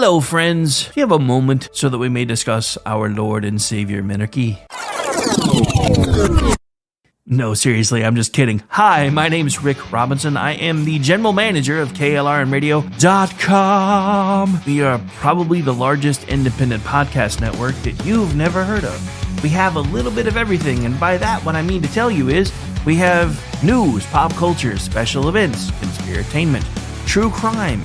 Hello, friends. Do you have a moment so that we may discuss our Lord and Savior Minarchy? No, seriously, I'm just kidding. Hi, my name's Rick Robinson. I am the general manager of KLRNradio.com. We are probably the largest independent podcast network that you've never heard of. We have a little bit of everything, and by that, what I mean to tell you is we have news, pop culture, special events, conspiratainment, true crime,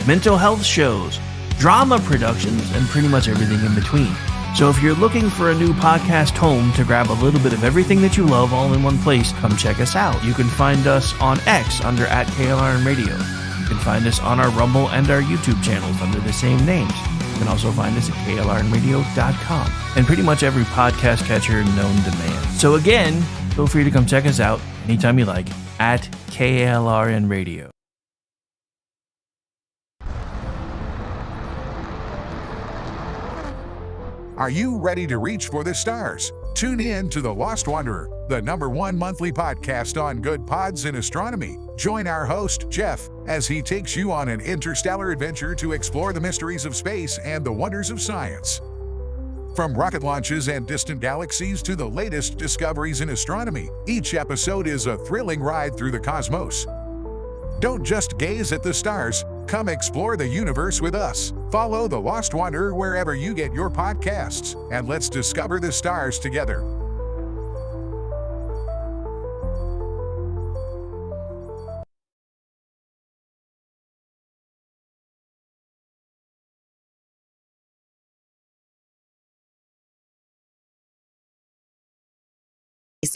mental health shows, drama productions, and pretty much everything in between. So if you're looking for a new podcast home to grab a little bit of everything that you love all in one place, come check us out. You can find us on X under @KLRNradio. You can find us on our Rumble and our YouTube channels under the same names. You can also find us at KLRNradio.com and pretty much every podcast catcher known to man. So again, feel free to come check us out anytime you like at KLRNradio. Are you ready to reach for the stars? Tune in to The Lost Wanderer, the #1 monthly podcast on good pods in astronomy. Join our host, Jeff, as he takes you on an interstellar adventure to explore the mysteries of space and the wonders of science. From rocket launches and distant galaxies to the latest discoveries in astronomy, each episode is a thrilling ride through the cosmos. Don't just gaze at the stars. Come explore the universe with us. Follow The Lost Wanderer wherever you get your podcasts, and let's discover the stars together.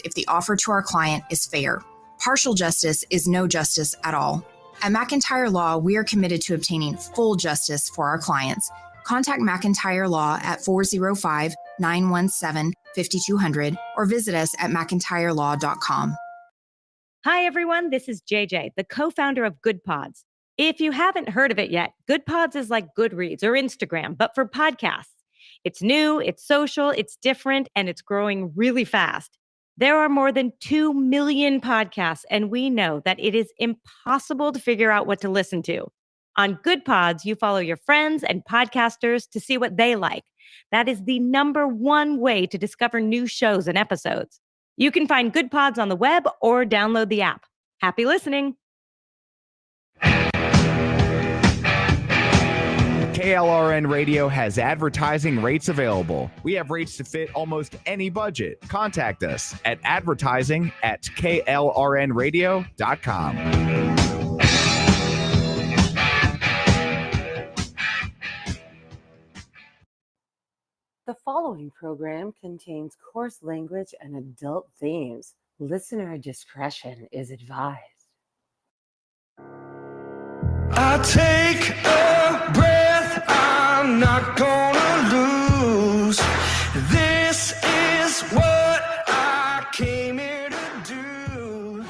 If the offer to our client is fair. Partial justice is no justice at all. At McIntyre Law, we are committed to obtaining full justice for our clients. Contact McIntyre Law at 405-917-5200 or visit us at mcintyrelaw.com. Hi, everyone. This is JJ, the co-founder of Good Pods. If you haven't heard of it yet, Good Pods is like Goodreads or Instagram, but for podcasts. It's new, it's social, it's different, and it's growing really fast. There are more than 2 million podcasts, and we know that it is impossible to figure out what to listen to. On Good Pods, you follow your friends and podcasters to see what they like. That is the #1 way to discover new shows and episodes. You can find Good Pods on the web or download the app. Happy listening. KLRN Radio has advertising rates available. We have rates to fit almost any budget. Contact us at advertising@klrnradio.com. The following program contains coarse language and adult themes. Listener discretion is advised. I take a breath, I'm not gonna lose. This is what I came here to do.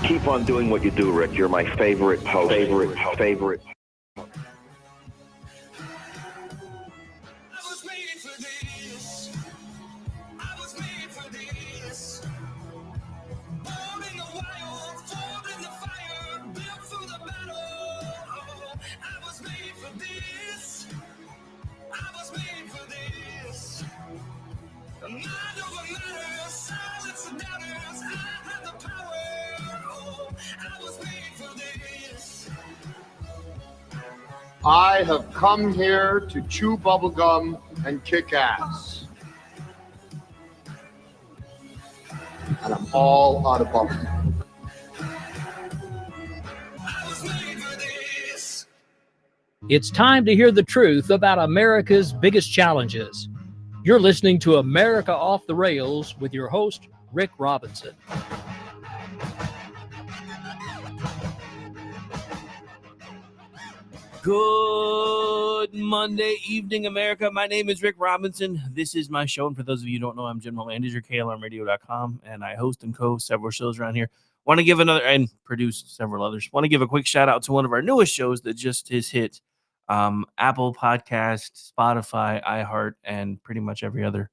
Keep on doing what you do, Rick. You're my favorite host. Favorite. I have come here to chew bubblegum and kick ass. And I'm all out of bubblegum. It's time to hear the truth about America's biggest challenges. You're listening to America Off the Rails with your host, Rick Robinson. Good Monday evening, America. My name is Rick Robinson. This is my show, and for those of you who don't know, I'm general manager, KLRNradio.com, and I host and co-host several shows around here. Want to give another, and produce several others. Want to give a quick shout out to one of our newest shows that just has hit Apple Podcast, Spotify, iHeart, and pretty much every other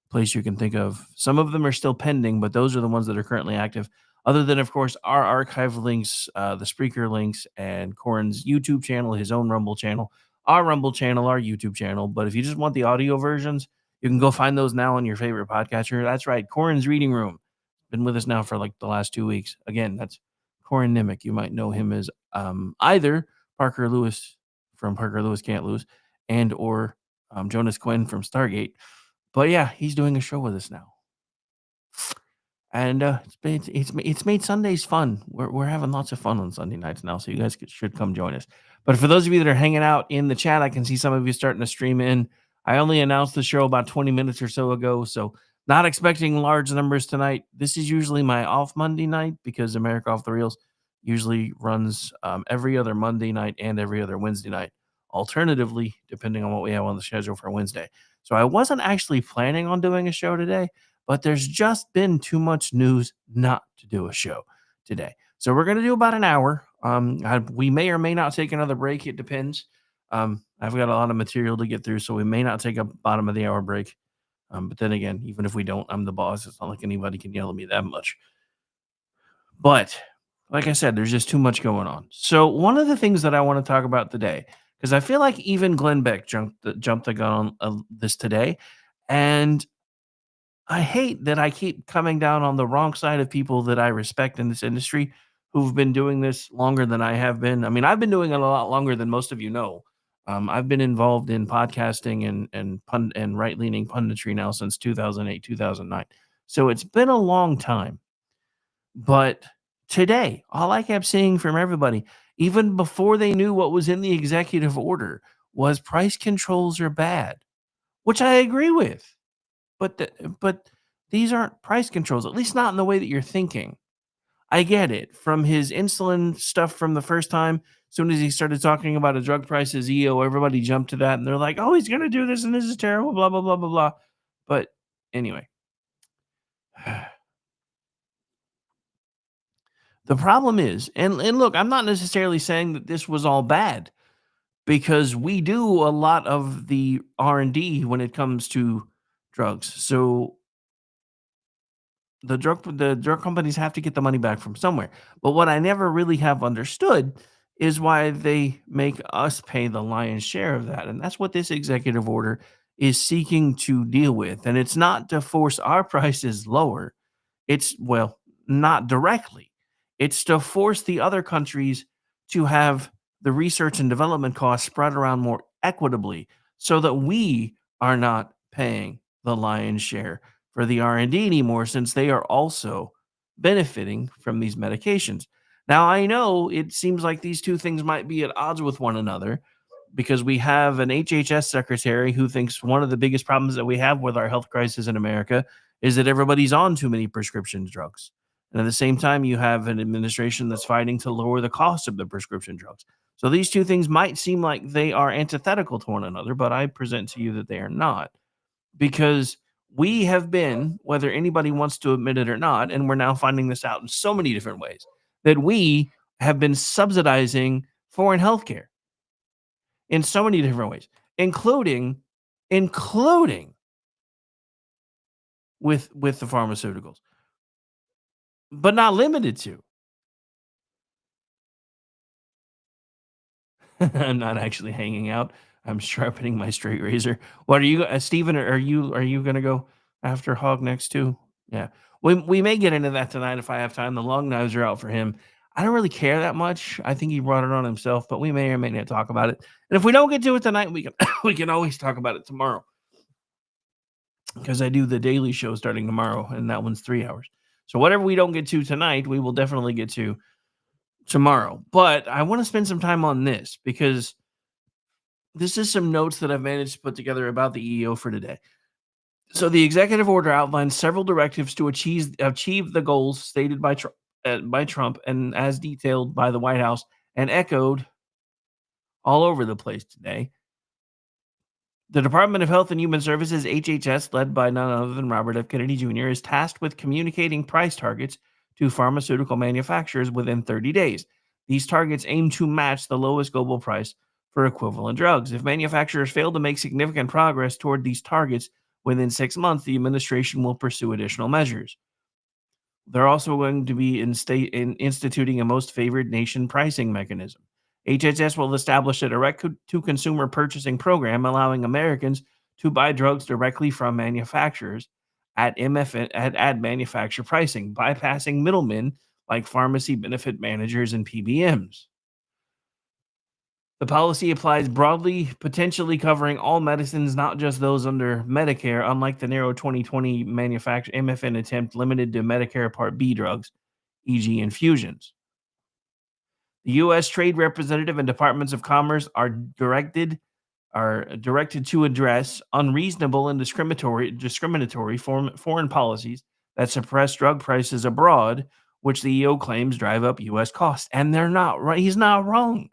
place you can think of. Some of them are still pending, but those are the ones that are currently active. other than, of course, our archive links, the Spreaker links, and Corin's YouTube channel, his own Rumble channel, our Rumble channel, our YouTube channel. But if you just want the audio versions, you can go find those now on your favorite podcatcher. That's right, Corin's Reading Room. Been with us now for like the last 2 weeks. Again, that's Corin Nimick. You might know him as either Parker Lewis from Parker Lewis Can't Lose and or Jonas Quinn from Stargate. But yeah, he's doing a show with us now. And it's made Sundays fun. We're having lots of fun on Sunday nights now, so you guys should come join us. But for those of you that are hanging out in the chat, I can see some of you starting to stream in. I only announced the show about 20 minutes or so ago, so not expecting large numbers tonight. This is usually my off Monday night because America Off the Reels usually runs every other Monday night and every other Wednesday night, alternatively, depending on what we have on the schedule for Wednesday. So I wasn't actually planning on doing a show today, but there's just been too much news not to do a show today. So we're going to do about an hour. We may or may not take another break. It depends. I've got a lot of material to get through, so we may not take a bottom of the hour break. But then again, even if we don't, I'm the boss. It's not like anybody can yell at me that much. But like I said, there's just too much going on. So one of the things that I want to talk about today, because I feel like even Glenn Beck jumped the gun on this today, and I hate that I keep coming down on the wrong side of people that I respect in this industry who've been doing this longer than I have been. I mean, I've been doing it a lot longer than most of you know. I've been involved in podcasting and right-leaning punditry now since 2008, 2009. So it's been a long time. But today, all I kept seeing from everybody, even before they knew what was in the executive order, was price controls are bad, which I agree with. But these aren't price controls, at least not in the way that you're thinking. I get it. From his insulin stuff from the first time, as soon as he started talking about a drug prices EO, everybody jumped to that, and they're like, oh, he's going to do this, and this is terrible, blah, blah, blah, blah, blah. But anyway. The problem is, and look, I'm not necessarily saying that this was all bad, because we do a lot of the R&D when it comes to drugs. So the drug companies have to get the money back from somewhere. But what I never really have understood is why they make us pay the lion's share of that. And that's what this executive order is seeking to deal with. And it's not to force our prices lower. It's, well, not directly. It's to force the other countries to have the research and development costs spread around more equitably so that we are not paying the lion's share for the R&D anymore, since they are also benefiting from these medications. Now, I know it seems like these two things might be at odds with one another because we have an HHS secretary who thinks one of the biggest problems that we have with our health crisis in America is that everybody's on too many prescription drugs. And at the same time, you have an administration that's fighting to lower the cost of the prescription drugs. So these two things might seem like they are antithetical to one another, but I present to you that they are not. Because we have been, whether anybody wants to admit it or not, and we're now finding this out in so many different ways, that we have been subsidizing foreign healthcare in so many different ways, including with the pharmaceuticals, but not limited to. I'm not actually hanging out. I'm sharpening my straight razor. What are you, Steven? Are you going to go after Hog next too? Yeah, we may get into that tonight if I have time. The long knives are out for him. I don't really care that much. I think he brought it on himself, but we may or may not talk about it. And if we don't get to it tonight, we can we can always talk about it tomorrow, because I do the daily show starting tomorrow, and that one's 3 hours. So whatever we don't get to tonight, we will definitely get to tomorrow. But I want to spend some time on this because this is some notes that I've managed to put together about the EO for today. So the executive order outlines several directives to achieve the goals stated by Trump and as detailed by the White House and echoed all over the place today. The Department of Health and Human Services, HHS, led by none other than Robert F. Kennedy Jr., is tasked with communicating price targets to pharmaceutical manufacturers within 30 days. These targets aim to match the lowest global price for equivalent drugs. If manufacturers fail to make significant progress toward these targets within 6 months, the administration will pursue additional measures. They're also going to be instituting a most favored nation pricing mechanism. HHS will establish a direct-to-consumer purchasing program allowing Americans to buy drugs directly from manufacturers at manufacturer pricing, bypassing middlemen like pharmacy benefit managers and PBMs. The policy applies broadly, potentially covering all medicines, not just those under Medicare, unlike the narrow 2020 manufacturer MFN attempt limited to Medicare Part B drugs, e.g., infusions. The U.S. Trade Representative and Departments of Commerce are directed to address unreasonable and discriminatory foreign policies that suppress drug prices abroad, which the EO claims drive up U.S. costs. And they're not right. He's not wrong.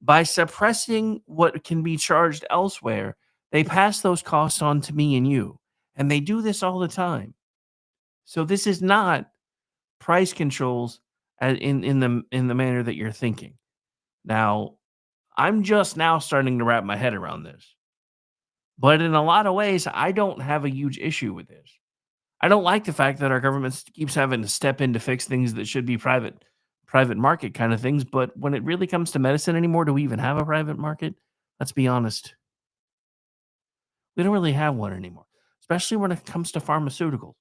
By suppressing what can be charged elsewhere, they pass those costs on to me and you. And they do this all the time. So this is not price controls in the manner that you're thinking. Now, I'm just now starting to wrap my head around this. But in a lot of ways, I don't have a huge issue with this. I don't like the fact that our government keeps having to step in to fix things that should be private market kind of things. But when it really comes to medicine anymore, do we even have a private market? Let's be honest. We don't really have one anymore, especially when it comes to pharmaceuticals.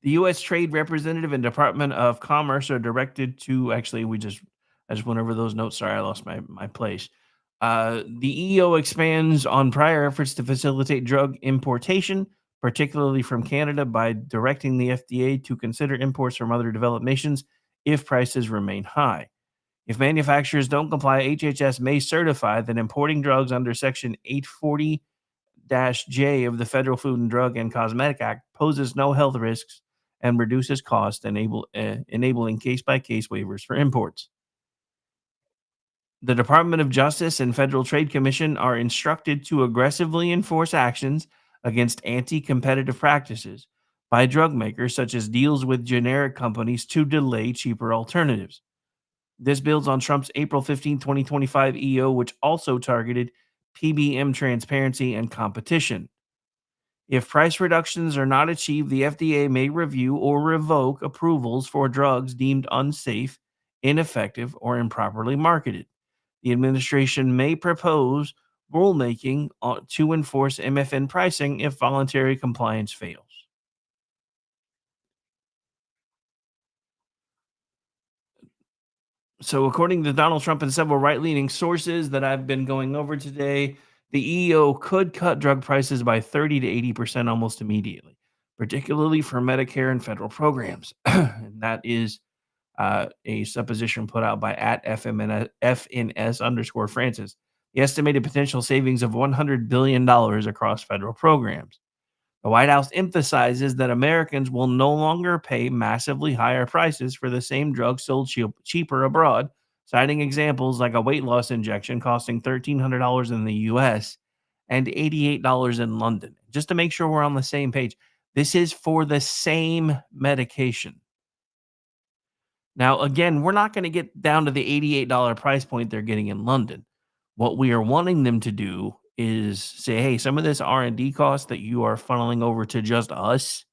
The U.S. Trade Representative and Department of Commerce are directed to actually. I just went over those notes. Sorry, I lost my place. The EO expands on prior efforts to facilitate drug importation, particularly from Canada, by directing the FDA to consider imports from other developed nations if prices remain high. If manufacturers don't comply, HHS may certify that importing drugs under Section 840-J of the Federal Food and Drug and Cosmetic Act poses no health risks and reduces cost, enabling case-by-case waivers for imports. The Department of Justice and Federal Trade Commission are instructed to aggressively enforce actions against anti-competitive practices by drug makers, such as deals with generic companies to delay cheaper alternatives. This builds on Trump's April 15, 2025 EO, which also targeted PBM transparency and competition. If price reductions are not achieved, the FDA may review or revoke approvals for drugs deemed unsafe, ineffective, or improperly marketed. The administration may propose rulemaking to enforce MFN pricing if voluntary compliance fails. So, according to Donald Trump and several right-leaning sources that I've been going over today, the EO could cut drug prices by 30 to 80% almost immediately, particularly for Medicare and federal programs. And that is a supposition put out by at FNS_Francis. The estimated potential savings of $100 billion across federal programs. The White House emphasizes that Americans will no longer pay massively higher prices for the same drugs sold cheaper abroad, citing examples like a weight loss injection costing $1,300 in the U.S. and $88 in London. Just to make sure we're on the same page, this is for the same medication. Now, again, we're not going to get down to the $88 price point they're getting in London. What we are wanting them to do is say, hey, some of this R&D cost that you are funneling over to just us,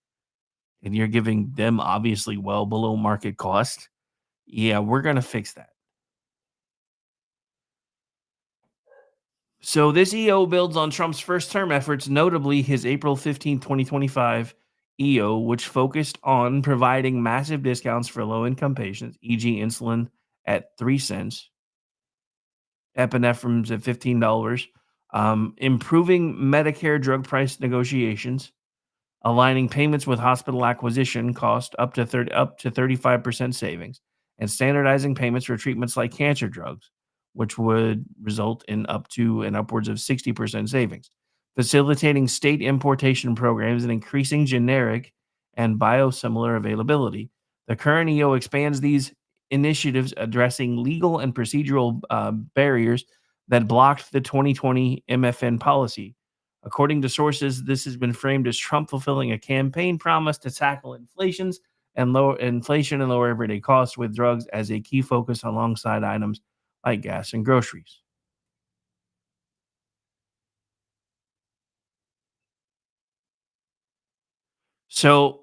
and you're giving them obviously well below market cost. Yeah, we're going to fix that. So this EO builds on Trump's first term efforts, notably his April 15, 2025 EO, which focused on providing massive discounts for low-income patients, e.g. insulin at 3 cents, epinephrines at $15, improving Medicare drug price negotiations, aligning payments with hospital acquisition cost up to 35% savings, and standardizing payments for treatments like cancer drugs, which would result in up to and upwards of 60% savings, facilitating state importation programs and increasing generic and biosimilar availability. The current EO expands these initiatives, addressing legal and procedural barriers that blocked the 2020 MFN policy. According to sources, this has been framed as Trump fulfilling a campaign promise to tackle inflation and lower everyday costs with drugs as a key focus alongside items like gas and groceries. So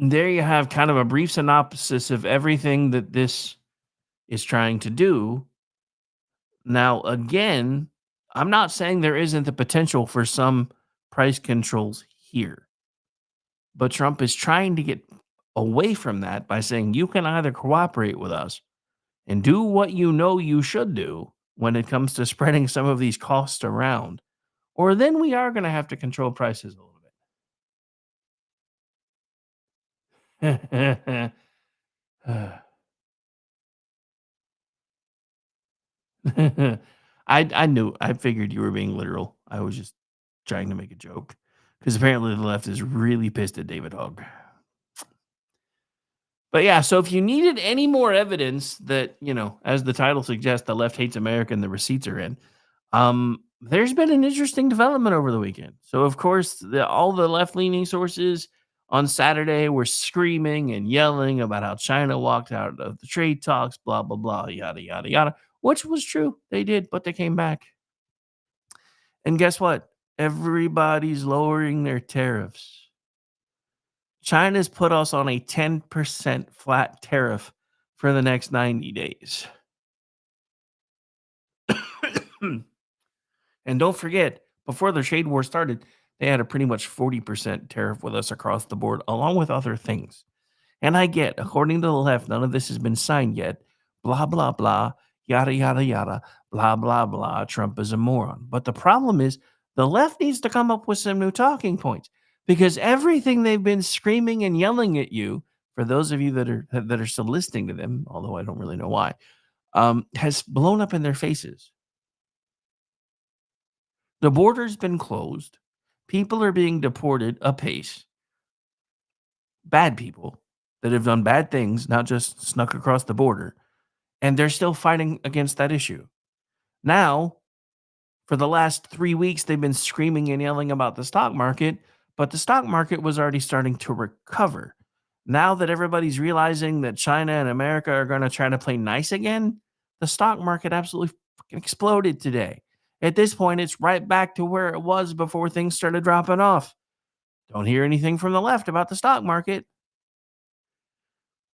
there you have kind of a brief synopsis of everything that this is trying to do. Now, again, I'm not saying there isn't the potential for some price controls here, but Trump is trying to get away from that by saying you can either cooperate with us and do what you know you should do when it comes to spreading some of these costs around, or then we are going to have to control prices a little bit. I figured you were being literal. I was just trying to make a joke because apparently the left is really pissed at David Hogg. But yeah, so if you needed any more evidence that, as the title suggests, the left hates America and the receipts are in, there's been an interesting development over the weekend. So, of course, all the left leaning sources on Saturday were screaming and yelling about how China walked out of the trade talks, blah, blah, blah, yada, yada, yada, which was true. They did, but they came back. And guess what? Everybody's lowering their tariffs. China's put us on a 10% flat tariff for the next 90 days. And don't forget, before the trade war started, they had a pretty much 40% tariff with us across the board, along with other things. And I get, according to the left, none of this has been signed yet. Blah, blah, blah, yada, yada, yada, blah, blah, blah. Trump is a moron. But the problem is the left needs to come up with some new talking points because everything they've been screaming and yelling at you, for those of you that are still listening to them, although I don't really know why, has blown up in their faces. The border's been closed. People are being deported apace. Bad people that have done bad things, not just snuck across the border. And they're still fighting against that issue. Now, for the last 3 weeks, they've been screaming and yelling about the stock market, but the stock market was already starting to recover. Now that everybody's realizing that China and America are going to try to play nice again, the stock market absolutely exploded today. At this point, it's right back to where it was before things started dropping off. Don't hear anything from the left about the stock market.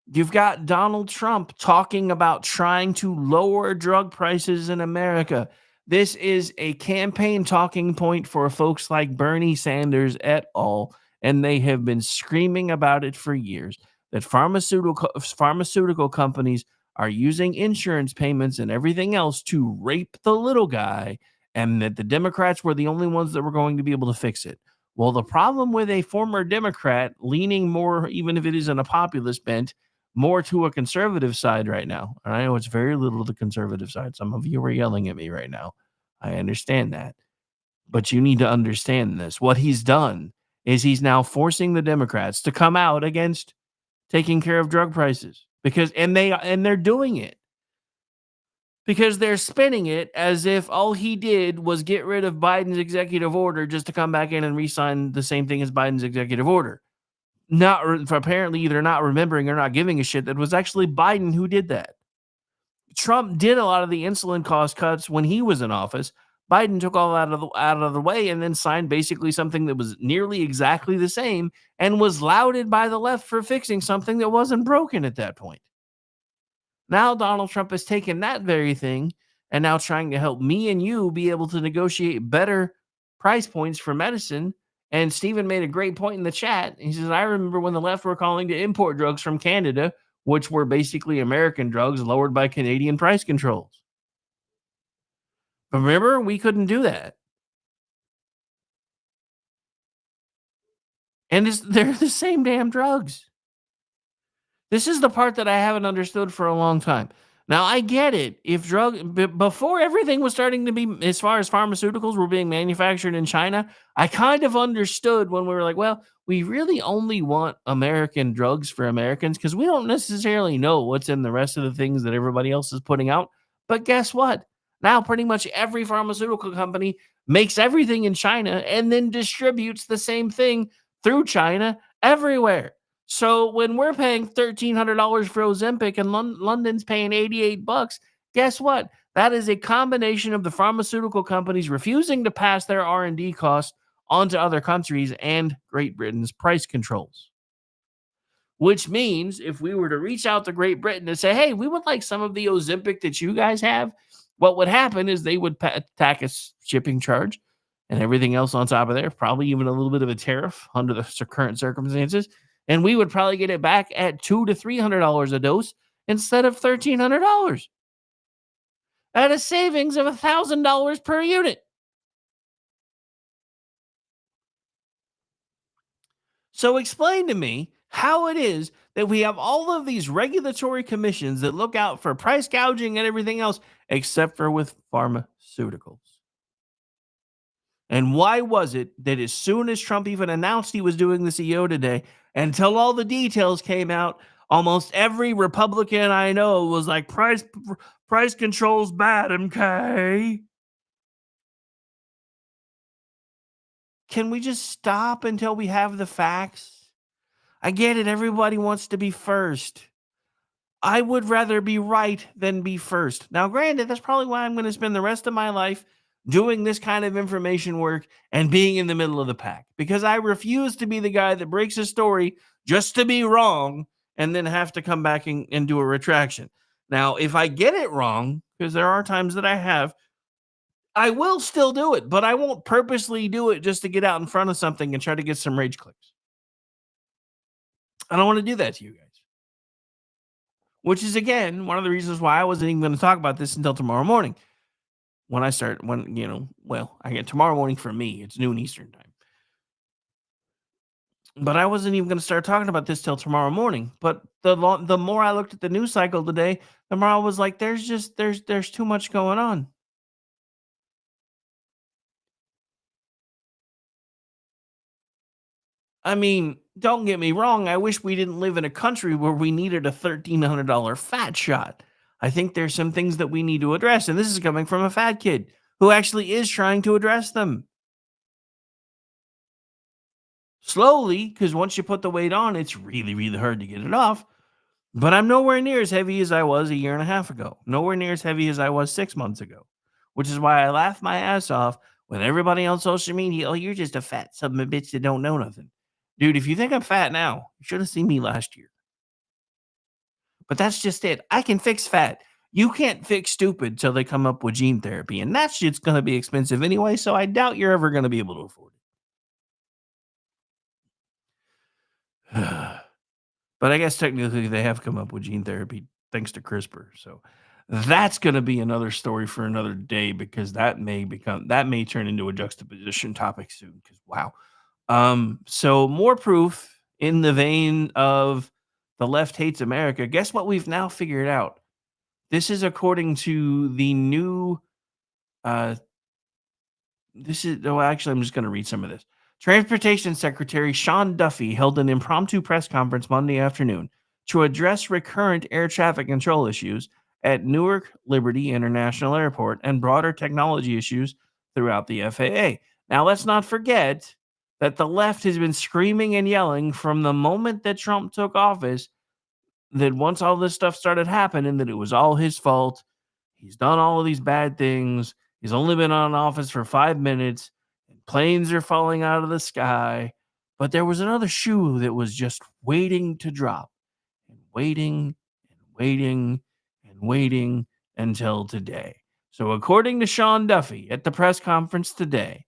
You've got Donald Trump talking about trying to lower drug prices in America. This is a campaign talking point for folks like Bernie Sanders et al., and they have been screaming about it for years, that pharmaceutical companies are using insurance payments and everything else to rape the little guy, and that the Democrats were the only ones that were going to be able to fix it. Well, the problem with a former Democrat leaning more, even if it isn't a populist bent, more to a conservative side right now. And I know it's very little to the conservative side. Some of you are yelling at me right now. I understand that. But you need to understand this. What he's done is he's now forcing the Democrats to come out against taking care of drug prices and they're doing it because they're spinning it as if all he did was get rid of Biden's executive order just to come back in and re-sign the same thing as Biden's executive order. Apparently they're not remembering or not giving a shit that was actually Biden who did that. Trump did a lot of the insulin cost cuts when he was in office. Biden took all out of the way and then signed basically something that was nearly exactly the same and was lauded by the left for fixing something that wasn't broken at that point. Now Donald Trump has taken that very thing and now trying to help me and you be able to negotiate better price points for medicine. And Steven made a great point in the chat. He says, I remember when the left were calling to import drugs from Canada, which were basically American drugs lowered by Canadian price controls. But remember, we couldn't do that. And they're the same damn drugs. This is the part that I haven't understood for a long time. Now, I get it. Before everything was starting to be, as far as pharmaceuticals were being manufactured in China, I kind of understood when we were like, well, we really only want American drugs for Americans because we don't necessarily know what's in the rest of the things that everybody else is putting out. But guess what? Now, pretty much every pharmaceutical company makes everything in China and then distributes the same thing through China everywhere. So when we're paying $1,300 for Ozempic and London's paying $88, guess what? That is a combination of the pharmaceutical companies refusing to pass their R&D costs onto other countries and Great Britain's price controls. Which means if we were to reach out to Great Britain and say, hey, we would like some of the Ozempic that you guys have, what would happen is they would tack a shipping charge and everything else on top of there, probably even a little bit of a tariff under the current circumstances. And we would probably get it back at $200 to $300 a dose instead of $1,300 at a savings of $1,000 per unit. So explain to me how it is that we have all of these regulatory commissions that look out for price gouging and everything else, except for with pharmaceuticals. And why was it that as soon as Trump even announced he was doing the CEO today, until all the details came out, almost every Republican I know was like, price control's bad, MK. Can we just stop until we have the facts? I get it. Everybody wants to be first. I would rather be right than be first. Now, granted, that's probably why I'm going to spend the rest of my life doing this kind of information work and being in the middle of the pack, because I refuse to be the guy that breaks a story just to be wrong and then have to come back and do a retraction. Now, if I get it wrong, because there are times that I have, I will still do it, but I won't purposely do it just to get out in front of something and try to get some rage clicks. I don't want to do that to you guys. Which is, again, one of the reasons why I wasn't even going to talk about this until tomorrow morning. I get tomorrow morning for me. It's noon Eastern time. But I wasn't even going to start talking about this till tomorrow morning. But the more I looked at the news cycle today, the more I was like, there's too much going on. I mean, don't get me wrong. I wish we didn't live in a country where we needed a $1,300 fat shot. I think there's some things that we need to address. And this is coming from a fat kid who actually is trying to address them. Slowly, because once you put the weight on, it's really, really hard to get it off. But I'm nowhere near as heavy as I was a year and a half ago. Nowhere near as heavy as I was 6 months ago. Which is why I laugh my ass off when everybody on social media, oh, you're just a fat son of a bitch that don't know nothing. Dude, if you think I'm fat now, you should have seen me last year. But that's just it. I can fix fat. You can't fix stupid till they come up with gene therapy. And that shit's going to be expensive anyway, so I doubt you're ever going to be able to afford it. But I guess technically they have come up with gene therapy thanks to CRISPR. So that's going to be another story for another day, because that may turn into a juxtaposition topic soon, because wow. So more proof in the vein of the left hates America. Guess what we've now figured out? This is according to the new, I'm just going to read some of this. Transportation Secretary Sean Duffy held an impromptu press conference Monday afternoon to address recurrent air traffic control issues at Newark Liberty International Airport and broader technology issues throughout the FAA. Now, let's not forget that the left has been screaming and yelling from the moment that Trump took office that once all this stuff started happening, that it was all his fault. He's done all of these bad things. He's only been on office for 5 minutes. And planes are falling out of the sky. But there was another shoe that was just waiting to drop. And waiting and waiting and waiting until today. So according to Sean Duffy at the press conference today,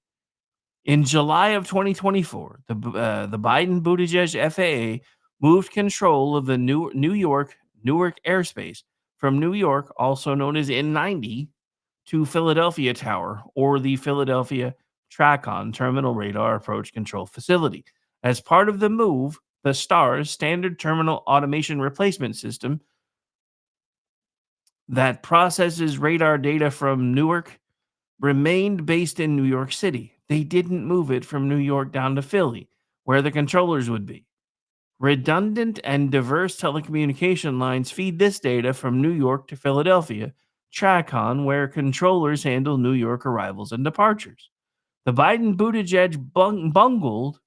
in July of 2024, the Biden-Buttigieg FAA moved control of the Newark airspace from New York, also known as N90, to Philadelphia Tower, or the Philadelphia TRACON Terminal Radar Approach Control Facility. As part of the move, the STARS Standard Terminal Automation Replacement System that processes radar data from Newark remained based in New York City. They didn't move it from New York down to Philly, where the controllers would be. Redundant and diverse telecommunication lines feed this data from New York to Philadelphia, TRACON, where controllers handle New York arrivals and departures. The Biden-Buttigieg bungled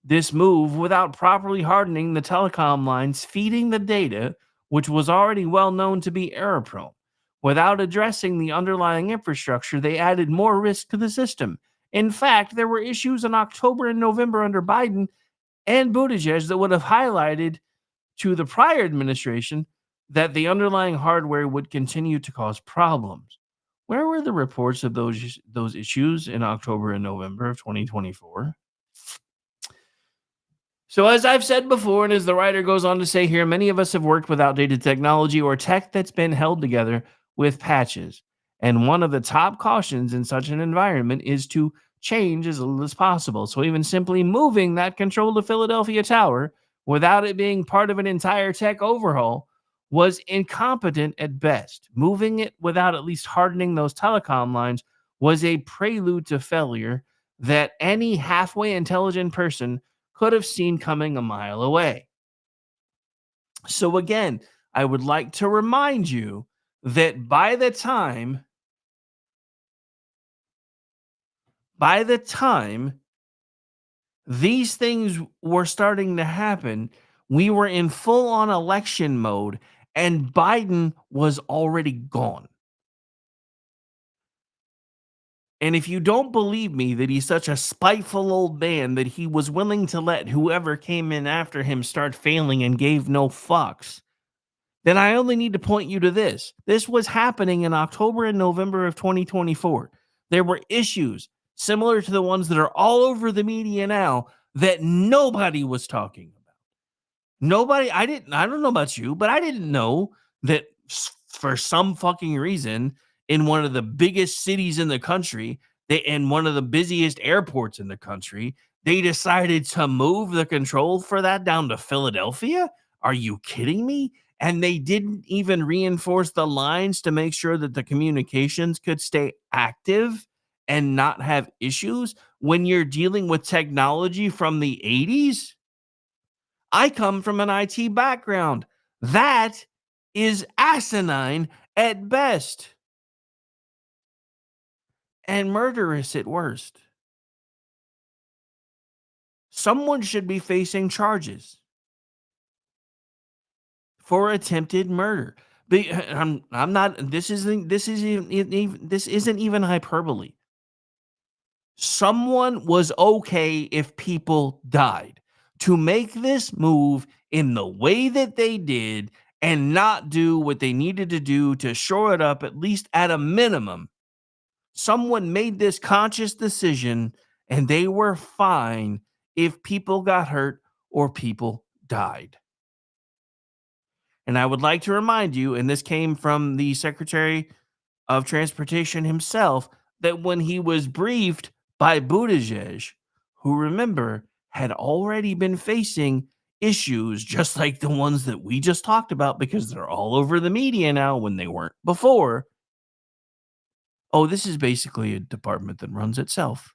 this move without properly hardening the telecom lines feeding the data, which was already well known to be error-prone. Without addressing the underlying infrastructure, they added more risk to the system, In fact, there were issues in October and November under Biden and Buttigieg that would have highlighted to the prior administration that the underlying hardware would continue to cause problems. Where were the reports of those issues in October and November of 2024? So, as I've said before, and as the writer goes on to say here, many of us have worked with outdated technology or tech that's been held together with patches. And one of the top cautions in such an environment is to change as little as possible. So, even simply moving that control to Philadelphia Tower without it being part of an entire tech overhaul was incompetent at best. Moving it without at least hardening those telecom lines was a prelude to failure that any halfway intelligent person could have seen coming a mile away. So again, I would like to remind you that by the time these things were starting to happen, we were in full on election mode and Biden was already gone. And if you don't believe me that he's such a spiteful old man that he was willing to let whoever came in after him start failing and gave no fucks, then I only need to point you to this. This was happening in October and November of 2024. There were issues similar to the ones that are all over the media now that nobody was talking about. I don't know about you, but I didn't know that for some fucking reason in one of the biggest cities in the country, and one of the busiest airports in the country, they decided to move the control for that down to Philadelphia? Are you kidding me? And they didn't even reinforce the lines to make sure that the communications could stay active and not have issues when you're dealing with technology from the 80s? I come from an IT background. That is asinine at best and murderous at worst. Someone should be facing charges for attempted murder. I'm not. This isn't even hyperbole. Someone was okay if people died. To make this move in the way that they did and not do what they needed to do to shore it up, at least at a minimum, someone made this conscious decision and they were fine if people got hurt or people died. And I would like to remind you, and this came from the Secretary of Transportation himself, that when he was briefed by Buttigieg, who, remember, had already been facing issues just like the ones that we just talked about because they're all over the media now when they weren't before. Oh, this is basically a department that runs itself.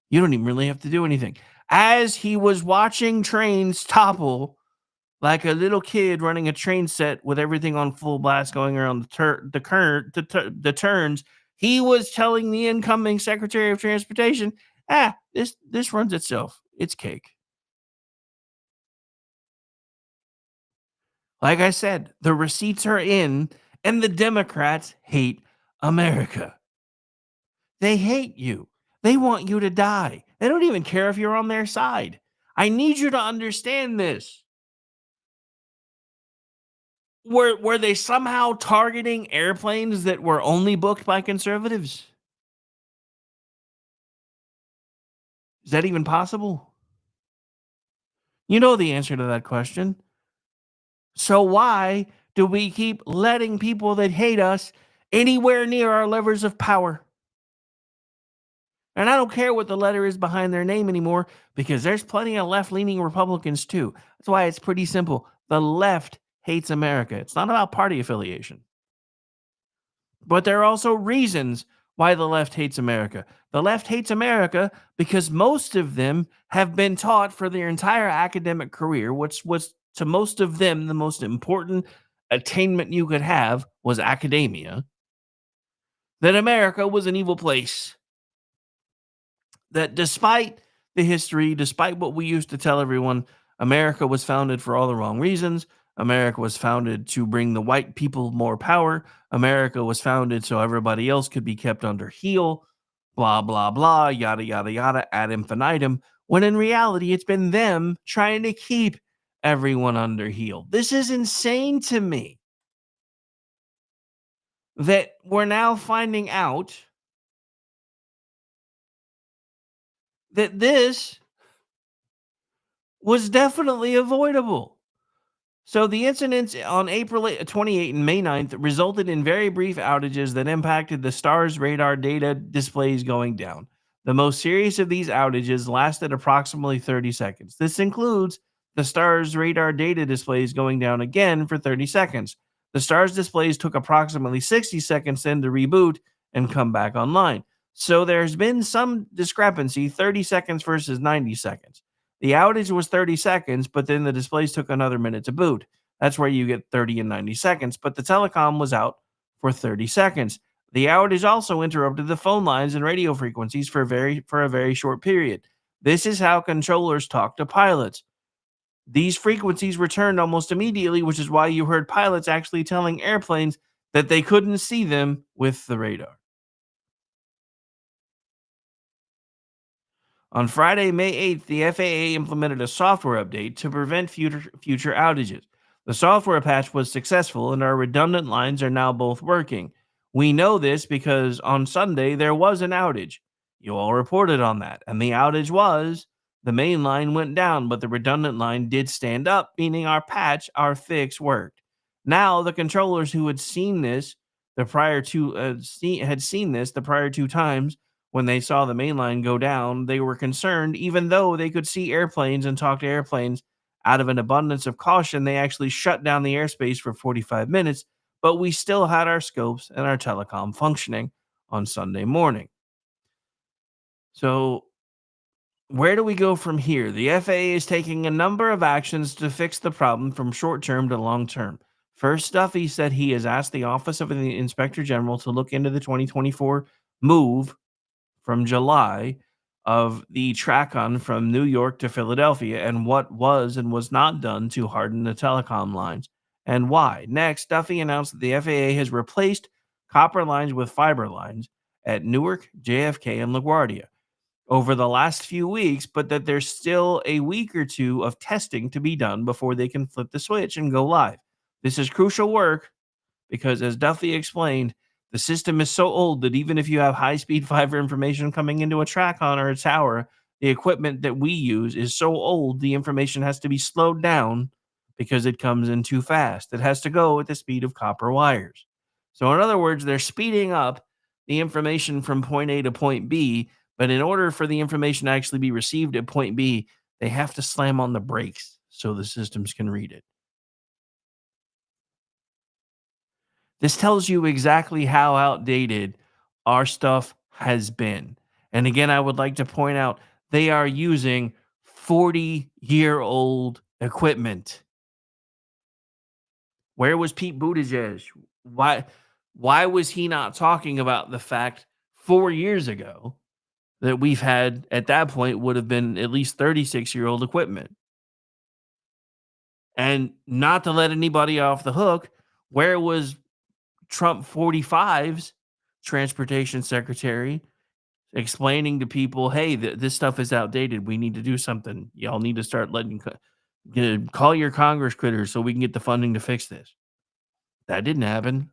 You don't even really have to do anything. As he was watching trains topple like a little kid running a train set with everything on full blast going around the turns, he was telling the incoming Secretary of Transportation, this runs itself. It's cake. Like I said, the receipts are in, and the Democrats hate America. They hate you. They want you to die. They don't even care if you're on their side. I need you to understand this. Were they somehow targeting airplanes that were only booked by conservatives? Is that even possible? You know the answer to that question. So why do we keep letting people that hate us anywhere near our levers of power? And I don't care what the letter is behind their name anymore because there's plenty of left-leaning Republicans too. That's why it's pretty simple. The left hates America. It's not about party affiliation. But there are also reasons why the left hates America. The left hates America because most of them have been taught for their entire academic career, which was to most of them the most important attainment you could have was academia, that America was an evil place. That despite the history, despite what we used to tell everyone, America was founded for all the wrong reasons. America was founded to bring the white people more power. America was founded so everybody else could be kept under heel. blah, blah, blah, yada, yada, yada, ad infinitum, when in reality, it's been them trying to keep everyone under heel. This is insane to me that we're now finding out that this was definitely avoidable. So the incidents on April 28 and May 9th resulted in very brief outages that impacted the STARS radar data displays going down. The most serious of these outages lasted approximately 30 seconds. This includes the STARS radar data displays going down again for 30 seconds. The STARS displays took approximately 60 seconds then to reboot and come back online. So there's been some discrepancy, 30 seconds versus 90 seconds. The outage was 30 seconds, but then the displays took another minute to boot. That's where you get 30 and 90 seconds, but the telecom was out for 30 seconds. The outage also interrupted the phone lines and radio frequencies for a very short period. This is how controllers talk to pilots. These frequencies returned almost immediately, which is why you heard pilots actually telling airplanes that they couldn't see them with the radar. On Friday, May 8th, the FAA implemented a software update to prevent future outages. The software patch was successful, and our redundant lines are now both working. We know this because on Sunday there was an outage. You all reported on that, and the outage was the main line went down, but the redundant line did stand up, meaning our fix worked. Now, the controllers who had seen this the prior two the prior two times when they saw the main line go down, they were concerned, even though they could see airplanes and talk to airplanes. Out of an abundance of caution, they actually shut down the airspace for 45 minutes, but we still had our scopes and our telecom functioning on Sunday morning. So, where do we go from here? The FAA is taking a number of actions to fix the problem from short term to long term. First, Duffy said he has asked the Office of the Inspector General to look into the 2024 move from July of the TRACON from New York to Philadelphia and what was and was not done to harden the telecom lines and why. Next, Duffy announced that the FAA has replaced copper lines with fiber lines at Newark, JFK, and LaGuardia over the last few weeks, but that there's still a week or two of testing to be done before they can flip the switch and go live. This is crucial work because, as Duffy explained, the system is so old that even if you have high-speed fiber information coming into a TRACON or a tower, the equipment that we use is so old the information has to be slowed down because it comes in too fast. It has to go at the speed of copper wires. So in other words, they're speeding up the information from point A to point B, but in order for the information to actually be received at point B, they have to slam on the brakes so the systems can read it. This tells you exactly how outdated our stuff has been. And again, I would like to point out they are using 40-year-old equipment. Where was Pete Buttigieg? Why was he not talking about the fact 4 years ago that we've had at that point would have been at least 36-year-old equipment? And not to let anybody off the hook, where was Trump 45's transportation secretary explaining to people, hey, this stuff is outdated. We need to do something. Y'all need to start call your Congress critters so we can get the funding to fix this. That didn't happen.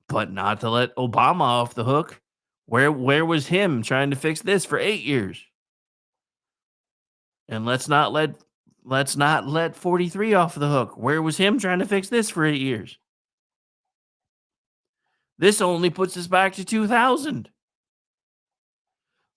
But not to let Obama off the hook. Where was him trying to fix this for 8 years? And let's not let 43 off the hook. Where was him trying to fix this for 8 years? This only puts us back to 2000.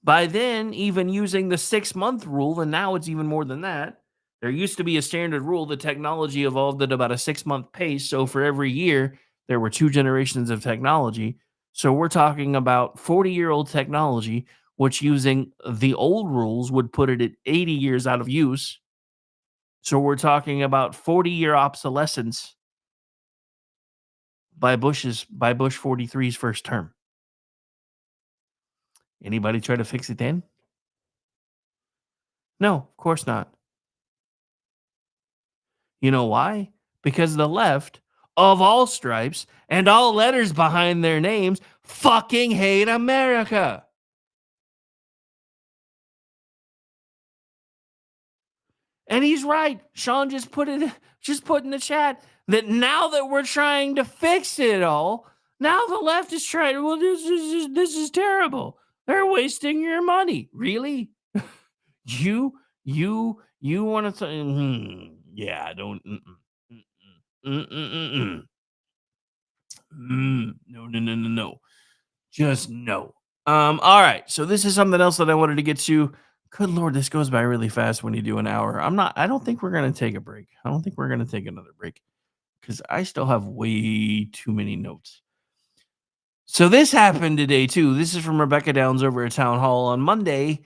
By then, even using the 6-month rule, and now it's even more than that, there used to be a standard rule. The technology evolved at about a 6-month pace. So for every year, there were 2 generations of technology. So we're talking about 40-year-old technology, which using the old rules would put it at 80 years out of use. So we're talking about 40-year obsolescence by Bush 43's first term. Anybody try to fix it then? No, of course not. You know why? Because the left, of all stripes and all letters behind their names, fucking hate America. And he's right. Sean just put in the chat that now that we're trying to fix it all, now the left is trying. Well, this is terrible. They're wasting your money. Really? you want to? Yeah, I don't. No. Just no. All right. So this is something else that I wanted to get to. Good Lord, this goes by really fast when you do an hour. I don't think we're going to take a break. I don't think we're going to take another break because I still have way too many notes. So this happened today too. This is from Rebecca Downs over at Town Hall on Monday.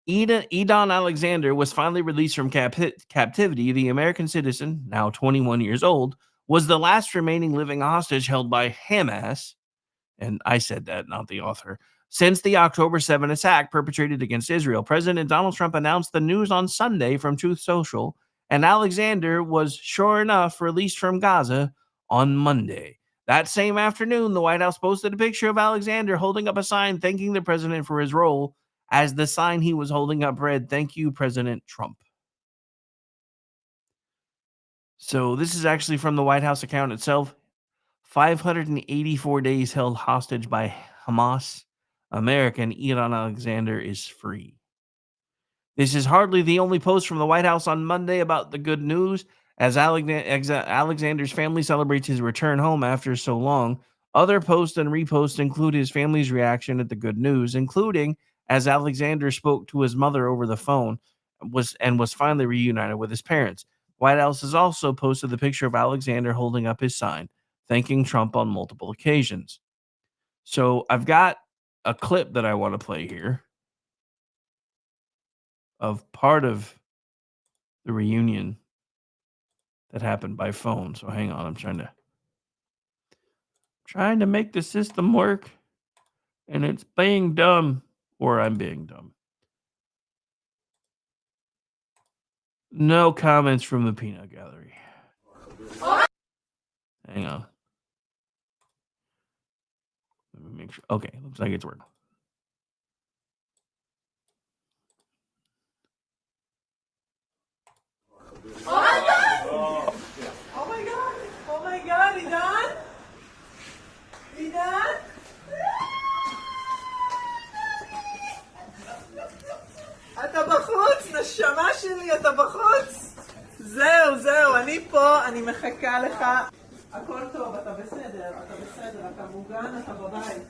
Edon Alexander was finally released from captivity. The American citizen, now 21 years old, was the last remaining living hostage held by Hamas. And I said that, not the author. Since the October 7 attack perpetrated against Israel, President Donald Trump announced the news on Sunday from Truth Social, and Alexander was, sure enough, released from Gaza on Monday. That same afternoon, the White House posted a picture of Alexander holding up a sign thanking the president for his role. As the sign he was holding up read, "Thank you, President Trump." So this is actually from the White House account itself. 584 days held hostage by Hamas. American Edon Alexander is free. This is hardly the only post from the White House on Monday about the good news. As Alexander's family celebrates his return home after so long, other posts and reposts include his family's reaction at the good news, including as Alexander spoke to his mother over the phone was finally reunited with his parents. White House has also posted the picture of Alexander holding up his sign, thanking Trump on multiple occasions. So I've got a clip that I want to play here of part of the reunion that happened by phone. So hang on, I'm trying to make the system work, and it's being dumb, or I'm being dumb. No comments from the peanut gallery. Hang on. Let me make sure. Okay, looks like it's working. Oh my God! Oh my God! Oh my God, עידן? עידן? אתה בחוץ, נשמה שלי, אתה בחוץ. זהו, אני פה, אני מחכה לך. הכל טוב, אתה בסדר, אתה מוגן, אתה בבית.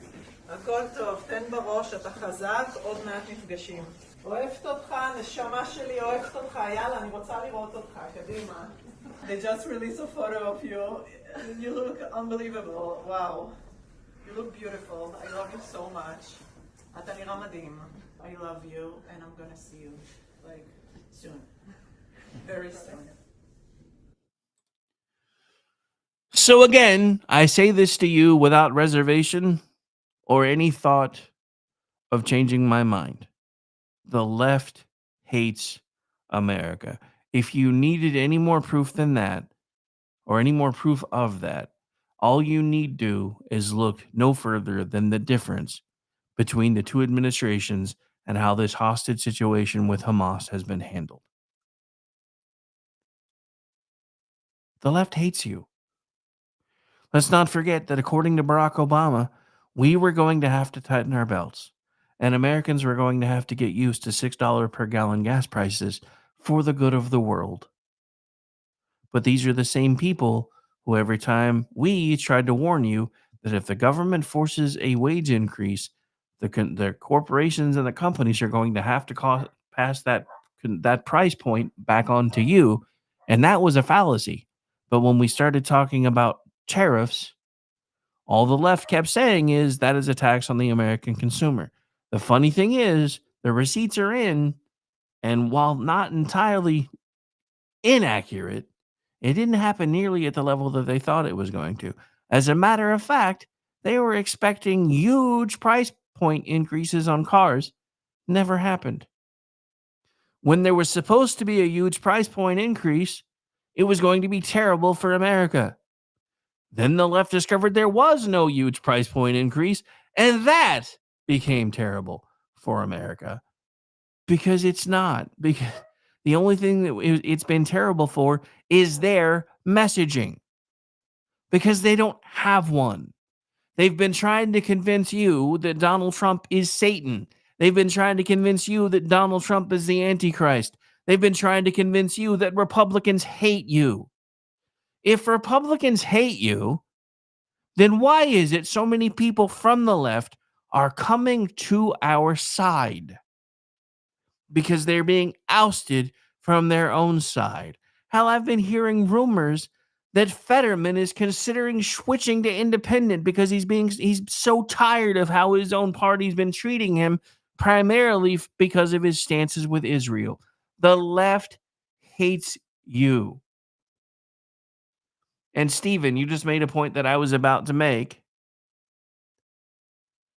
הכל טוב, תן בראש, אתה חזק, עוד מעט נפגשים. אוהבת אותך, נשמה שלי, אוהבת אותך, יאללה, אני רוצה לראות אותך, קדימה. They just released a photo of you. You look unbelievable, wow. You look beautiful, I love you so much. אתה נראה מדהים. I love you, and I'm gonna see you, like, soon. Very soon. So again, I say this to you without reservation or any thought of changing my mind. The left hates America. If you needed any more proof than that, or any more proof of that, all you need do is look no further than the difference between the two administrations and how this hostage situation with Hamas has been handled. The left hates you. Let's not forget that according to Barack Obama, we were going to have to tighten our belts, and Americans were going to have to get used to $6 per gallon gas prices for the good of the world. But these are the same people who every time we tried to warn you that if the government forces a wage increase, the corporations and the companies are going to have to pass that price point back on to you, and that was a fallacy. But when we started talking about tariffs, all the left kept saying is that is a tax on the American consumer. The funny thing is, the receipts are in, and while not entirely inaccurate, it didn't happen nearly at the level that they thought it was going to. As a matter of fact, they were expecting huge price point increases on cars. Never happened. When there was supposed to be a huge price point increase, it was going to be terrible for America. Then the left discovered there was no huge price point increase, And that became terrible for America because it's not. Because the only thing that it's been terrible for is their messaging because they don't have one. They've been trying to convince you that Donald Trump is Satan. They've been trying to convince you that Donald Trump is the Antichrist. They've been trying to convince you that Republicans hate you. If Republicans hate you, then why is it so many people from the left are coming to our side? Because they're being ousted from their own side. Hell, I've been hearing rumors that Fetterman is considering switching to independent because he's so tired of how his own party's been treating him, primarily because of his stances with Israel. The left hates you. And Steven, you just made a point that I was about to make.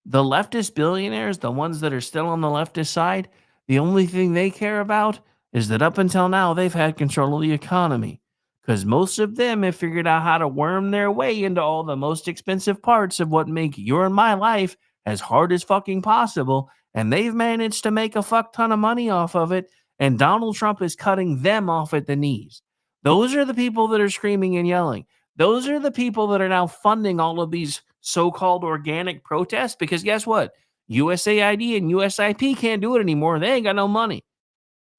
The leftist billionaires, the ones that are still on the leftist side, the only thing they care about is that up until now, they've had control of the economy. Because most of them have figured out how to worm their way into all the most expensive parts of what make your and my life as hard as fucking possible. And they've managed to make a fuck ton of money off of it. And Donald Trump is cutting them off at the knees. Those are the people that are screaming and yelling. Those are the people that are now funding all of these so-called organic protests because guess what? USAID and USIP can't do it anymore. They ain't got no money.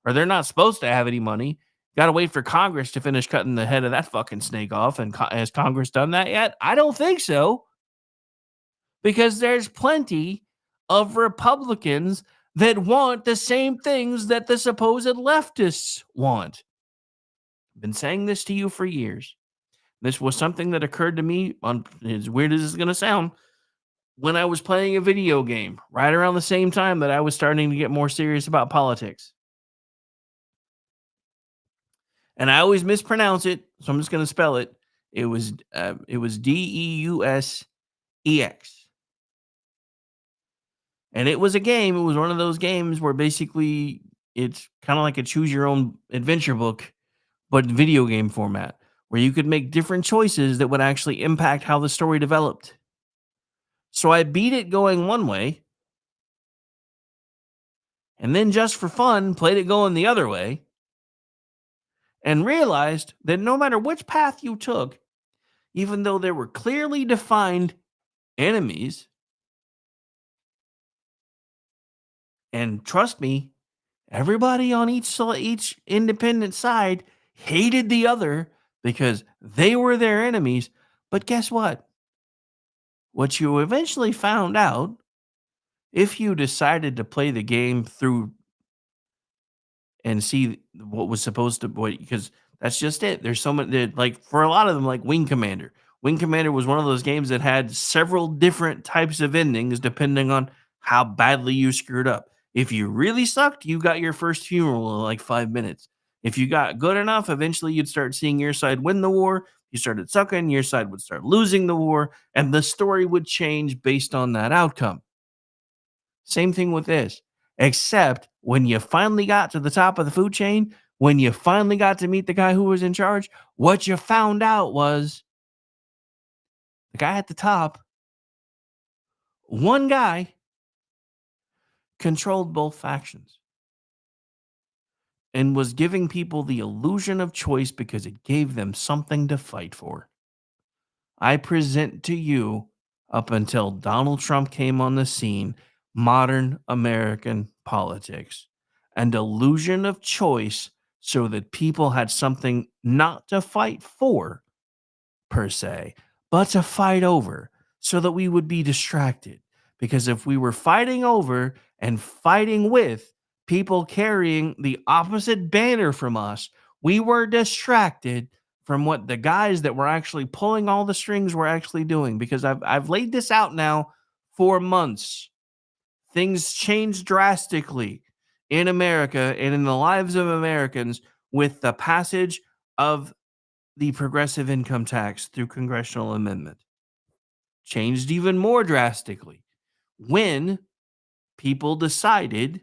Or they're not supposed to have any money. Got to wait for Congress to finish cutting the head of that fucking snake off. And has Congress done that yet? I don't think so. Because there's plenty of Republicans that want the same things that the supposed leftists want. I've been saying this to you for years. This was something that occurred to me, as weird as it's going to sound, when I was playing a video game, right around the same time that I was starting to get more serious about politics. And I always mispronounce it, so I'm just going to spell it. It was Deusex. And it was a game. It was one of those games where basically it's kind of like a choose your own adventure book, but video game format, where you could make different choices that would actually impact how the story developed. So I beat it going one way, and then just for fun, played it going the other way, and realized that no matter which path you took, even though there were clearly defined enemies, and trust me, everybody on each independent side hated the other because they were their enemies. But guess what? What you eventually found out, if you decided to play the game through and see what was supposed to, because that's just it. There's so many, like for a lot of them, like Wing Commander. Wing Commander was one of those games that had several different types of endings depending on how badly you screwed up. If you really sucked, you got your first funeral in like 5 minutes. If you got good enough, eventually you'd start seeing your side win the war. You started sucking, your side would start losing the war, and the story would change based on that outcome. Same thing with this, except when you finally got to the top of the food chain, when you finally got to meet the guy who was in charge, what you found out was the guy at the top, one guy, controlled both factions and was giving people the illusion of choice because it gave them something to fight for. I present to you, up until Donald Trump came on the scene, modern American politics, an illusion of choice so that people had something not to fight for, per se, but to fight over so that we would be distracted. Because if we were fighting over and fighting with people carrying the opposite banner from us, we were distracted from what the guys that were actually pulling all the strings were actually doing. Because I've laid this out now for months. Things changed drastically in America and in the lives of Americans with the passage of the progressive income tax through congressional amendment. Changed even more drastically when people decided,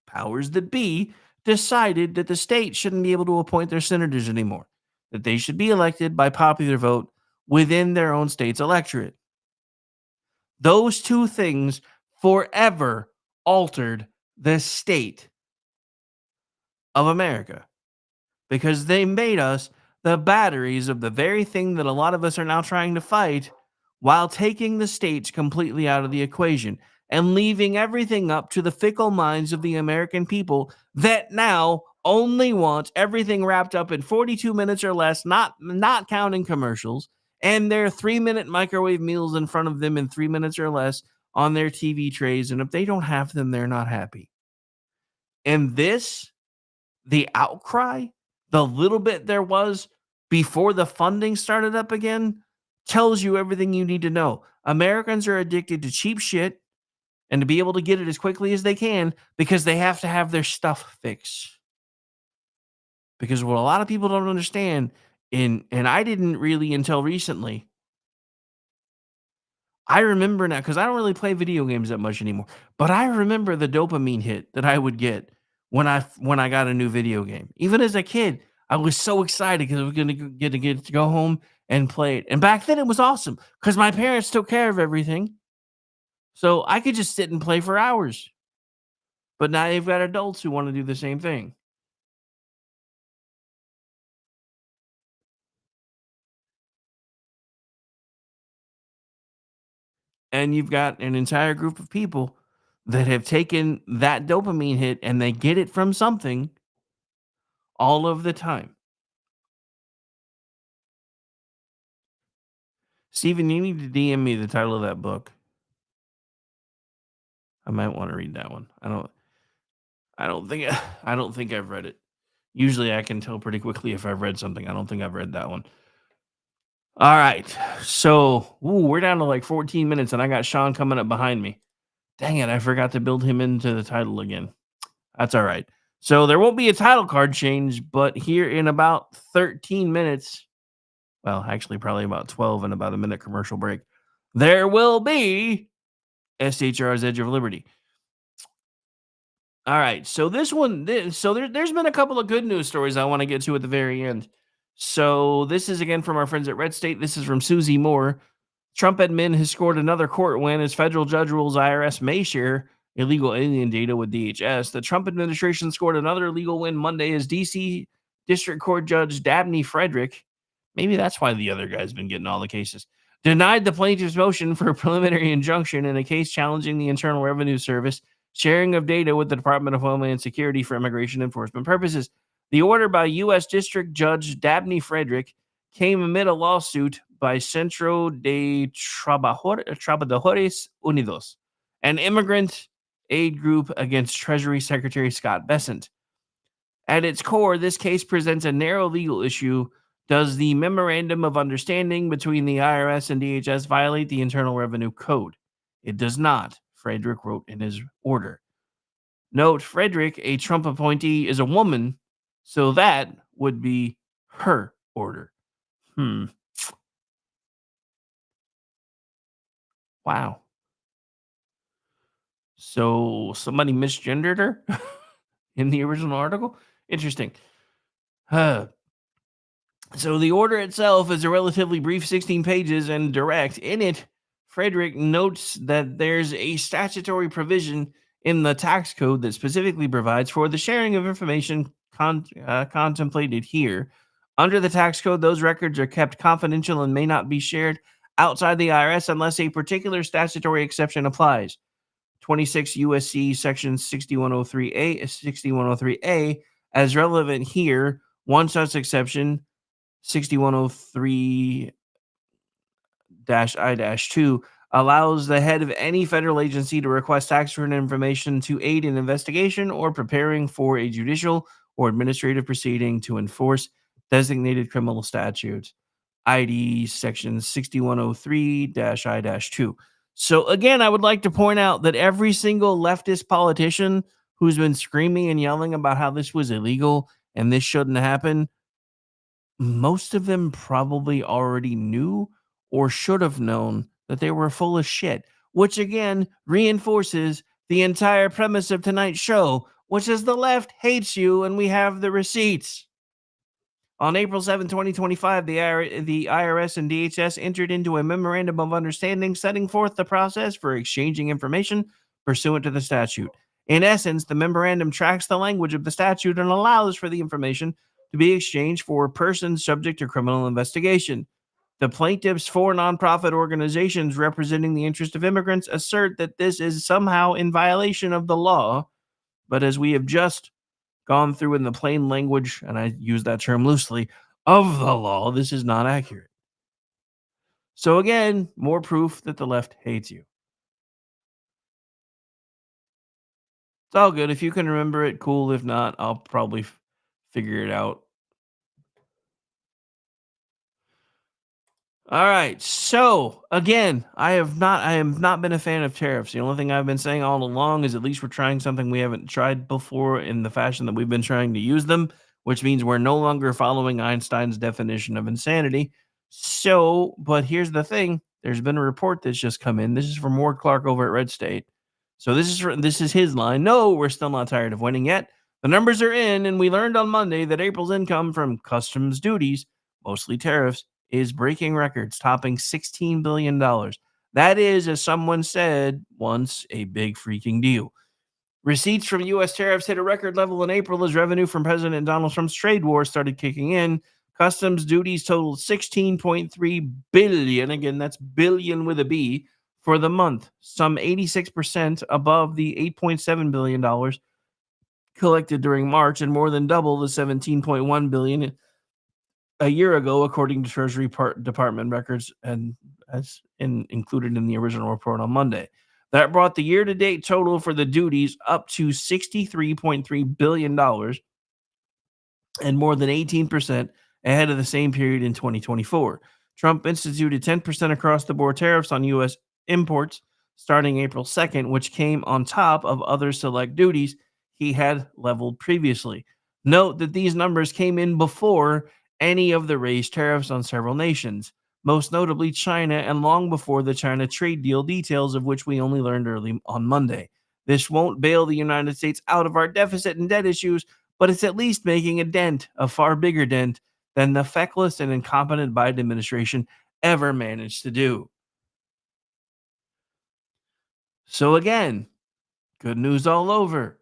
powers that be, decided that the state shouldn't be able to appoint their senators anymore, that they should be elected by popular vote within their own state's electorate. Those two things forever altered the state of America because they made us the batteries of the very thing that a lot of us are now trying to fight while taking the states completely out of the equation and leaving everything up to the fickle minds of the American people that now only want everything wrapped up in 42 minutes or less, not counting commercials, and their 3-minute microwave meals in front of them in 3 minutes or less on their TV trays. And if they don't have them, they're not happy. And this, the outcry, the little bit there was before the funding started up again, tells you everything you need to know. Americans are addicted to cheap shit and to be able to get it as quickly as they can because they have to have their stuff fixed. Because what a lot of people don't understand, and I didn't really until recently, I remember now, because I don't really play video games that much anymore, but I remember the dopamine hit that I would get when I got a new video game. Even as a kid, I was so excited because I was going to get to go home and play it. And back then it was awesome because my parents took care of everything. So I could just sit and play for hours. But now you've got adults who want to do the same thing. And you've got an entire group of people that have taken that dopamine hit and they get it from something all of the time. Steven, you need to DM me the title of that book. I might want to read that one. I don't think I've read it. Usually I can tell pretty quickly if I've read something. I don't think I've read that one. All right. So, we're down to like 14 minutes and I got Sean coming up behind me. Dang it, I forgot to build him into the title again. That's all right. So there won't be a title card change, but here in about 13 minutes, well, actually probably about 12 and about a minute commercial break, there will be SHR's Edge of Liberty. All right, so there's been a couple of good news stories I want to get to at the very end. So this is again from our friends at Red State. This is from Susie Moore. Trump admin has scored another court win as federal judge rules IRS may share illegal alien data with DHS. The Trump administration scored another legal win Monday as D.C. District Court Judge Dabney Frederick, maybe that's why the other guy's been getting all the cases, denied the plaintiff's motion for a preliminary injunction in a case challenging the Internal Revenue Service sharing of data with the Department of Homeland Security for immigration enforcement purposes. The order by U.S. District Judge Dabney Frederick came amid a lawsuit by Centro de Trabajadores Unidos, an immigrant aid group against Treasury Secretary Scott Bessent. At its core, this case presents a narrow legal issue. Does the Memorandum of Understanding between the IRS and DHS violate the Internal Revenue Code? It does not, Frederick wrote in his order. Note, Frederick, a Trump appointee, is a woman, so that would be her order. Wow. So somebody misgendered her in the original article? Interesting. So the order itself is a relatively brief 16 pages and direct. In it, Frederick notes that there's a statutory provision in the tax code that specifically provides for the sharing of information contemplated here. Under the tax code, those records are kept confidential and may not be shared outside the IRS unless a particular statutory exception applies. 26 USC section 6103A as relevant here. One such exception, 6103-I-2, allows the head of any federal agency to request tax return information to aid in investigation or preparing for a judicial or administrative proceeding to enforce designated criminal statutes. ID section 6103-I-2. So again, I would like to point out that every single leftist politician who's been screaming and yelling about how this was illegal and this shouldn't happen, most of them probably already knew or should have known that they were full of shit, which again reinforces the entire premise of tonight's show, which is the left hates you and we have the receipts. On April 7, 2025, the IRS and DHS entered into a memorandum of understanding setting forth the process for exchanging information pursuant to the statute. In essence, the memorandum tracks the language of the statute and allows for the information to be exchanged for persons subject to criminal investigation. The plaintiffs, four nonprofit organizations representing the interest of immigrants, assert that this is somehow in violation of the law, but as we have just gone through in the plain language, and I use that term loosely, of the law, this is not accurate. So again, more proof that the left hates you. It's all good. If you can remember it, cool. If not, I'll probably figure it out. All right. So again, I have not been a fan of tariffs. The only thing I've been saying all along is at least we're trying something we haven't tried before in the fashion that we've been trying to use them, which means we're no longer following Einstein's definition of insanity. So, but here's the thing: there's been a report that's just come in. This is from Ward Clark over at Red State. So this is his line. No, we're still not tired of winning yet. The numbers are in, and we learned on Monday that April's income from customs duties, mostly tariffs, is breaking records, topping $16 billion. That is, as someone said once, a big freaking deal. Receipts from U.S. tariffs hit a record level in April as revenue from President Donald Trump's trade war started kicking in. Customs duties totaled $16.3 billion. Again, that's billion with a B for the month, some 86% above the $8.7 billion collected during March and more than double the $17.1 billion a year ago, according to Treasury Department records and included in the original report on Monday. That brought the year-to-date total for the duties up to $63.3 billion and more than 18% ahead of the same period in 2024. Trump instituted 10% across-the-board tariffs on U.S. imports starting April 2nd, which came on top of other select duties he had leveled previously. Note that these numbers came in before any of the raised tariffs on several nations, most notably China, and long before the China trade deal, details of which we only learned early on Monday. This won't bail the United States out of our deficit and debt issues, but it's at least making a dent, a far bigger dent than the feckless and incompetent Biden administration ever managed to do. So again, good news all over.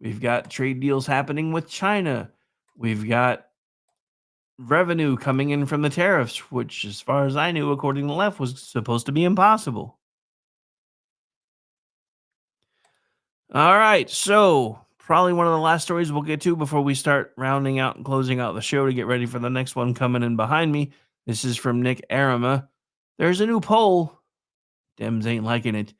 We've got trade deals happening with China. We've got revenue coming in from the tariffs, which, as far as I knew, according to the left, was supposed to be impossible. All right, so probably one of the last stories we'll get to before we start rounding out and closing out the show to get ready for the next one coming in behind me. This is from Nick Arama. There's a new poll. Dems ain't liking it.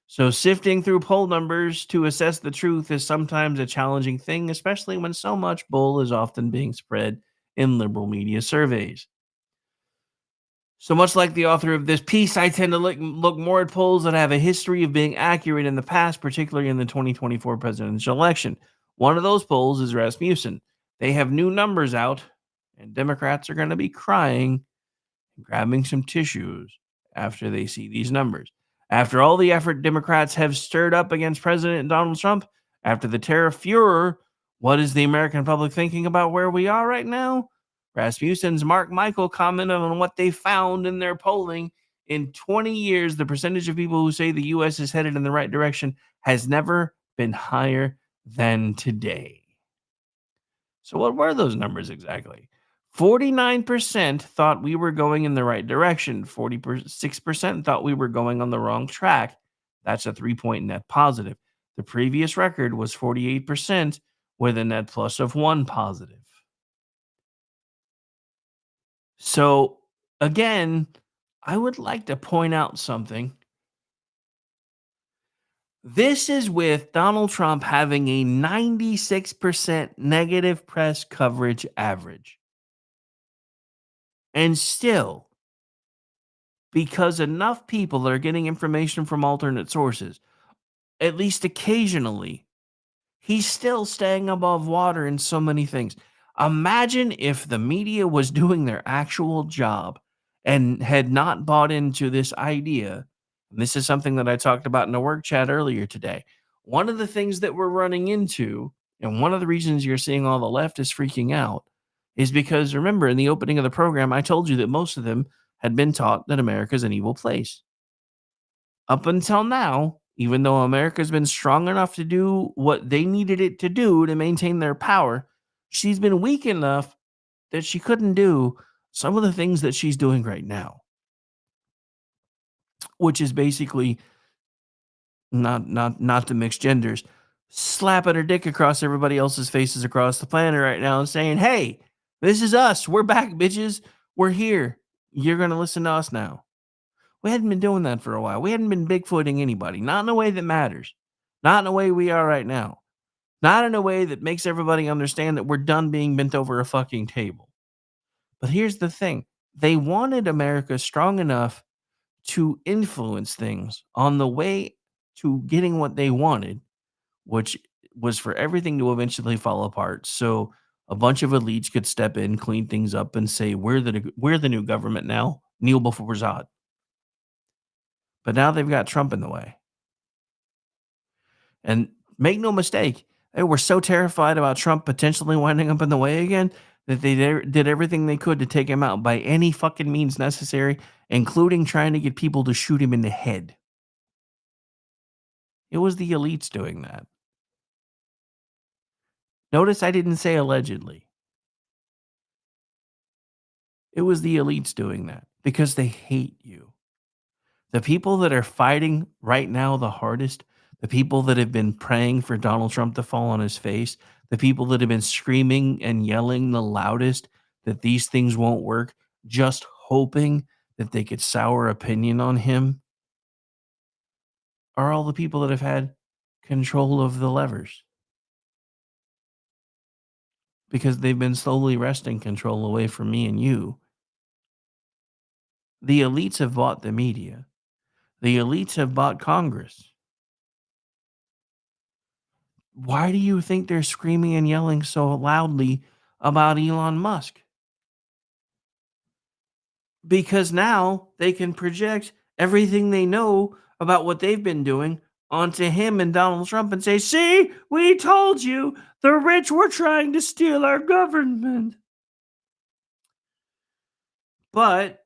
So sifting through poll numbers to assess the truth is sometimes a challenging thing, especially when so much bull is often being spread in liberal media surveys. So much like the author of this piece, I tend to look more at polls that have a history of being accurate in the past, particularly in the 2024 presidential election. One of those polls is Rasmussen. They have new numbers out, and Democrats are going to be crying and grabbing some tissues after they see these numbers. After all the effort Democrats have stirred up against President Donald Trump, after the tariff furor, what is the American public thinking about where we are right now? Rasmussen's Mark Michael commented on what they found in their polling. In 20 years, the percentage of people who say the U.S. is headed in the right direction has never been higher than today. So what were those numbers exactly? 49% thought we were going in the right direction. 46% thought we were going on the wrong track. That's a 3-point net positive. The previous record was 48% with a net plus of 1 positive. So, again, I would like to point out something. This is with Donald Trump having a 96% negative press coverage average. And still, because enough people are getting information from alternate sources, at least occasionally, he's still staying above water in so many things. Imagine if the media was doing their actual job and had not bought into this idea. And this is something that I talked about in a work chat earlier today. One of the things that we're running into, and one of the reasons you're seeing all the left is freaking out, is because, remember, in the opening of the program, I told you that most of them had been taught that America is an evil place. Up until now, even though America's been strong enough to do what they needed it to do to maintain their power, she's been weak enough that she couldn't do some of the things that she's doing right now, which is basically not to mix genders, slapping her dick across everybody else's faces across the planet right now and saying, "Hey, this is us. We're back, bitches. We're here. You're gonna listen to us now." We hadn't been doing that for a while. We hadn't been Bigfooting anybody, not in a way that matters, not in a way we are right now, not in a way that makes everybody understand that we're done being bent over a fucking table. But here's the thing. They wanted America strong enough to influence things on the way to getting what they wanted, which was for everything to eventually fall apart. So a bunch of elites could step in, clean things up, and say, we're the new government now. Kneel before Zod. But now they've got Trump in the way. And make no mistake, they were so terrified about Trump potentially winding up in the way again that they did everything they could to take him out by any fucking means necessary, including trying to get people to shoot him in the head. It was the elites doing that. Notice I didn't say allegedly. It was the elites doing that because they hate you. The people that are fighting right now the hardest, the people that have been praying for Donald Trump to fall on his face, the people that have been screaming and yelling the loudest that these things won't work, just hoping that they could sour opinion on him, are all the people that have had control of the levers. Because they've been slowly wresting control away from me and you. The elites have bought the media. The elites have bought Congress. Why do you think they're screaming and yelling so loudly about Elon Musk? Because now they can project everything they know about what they've been doing onto him and Donald Trump and say, "See, we told you the rich were trying to steal our government." But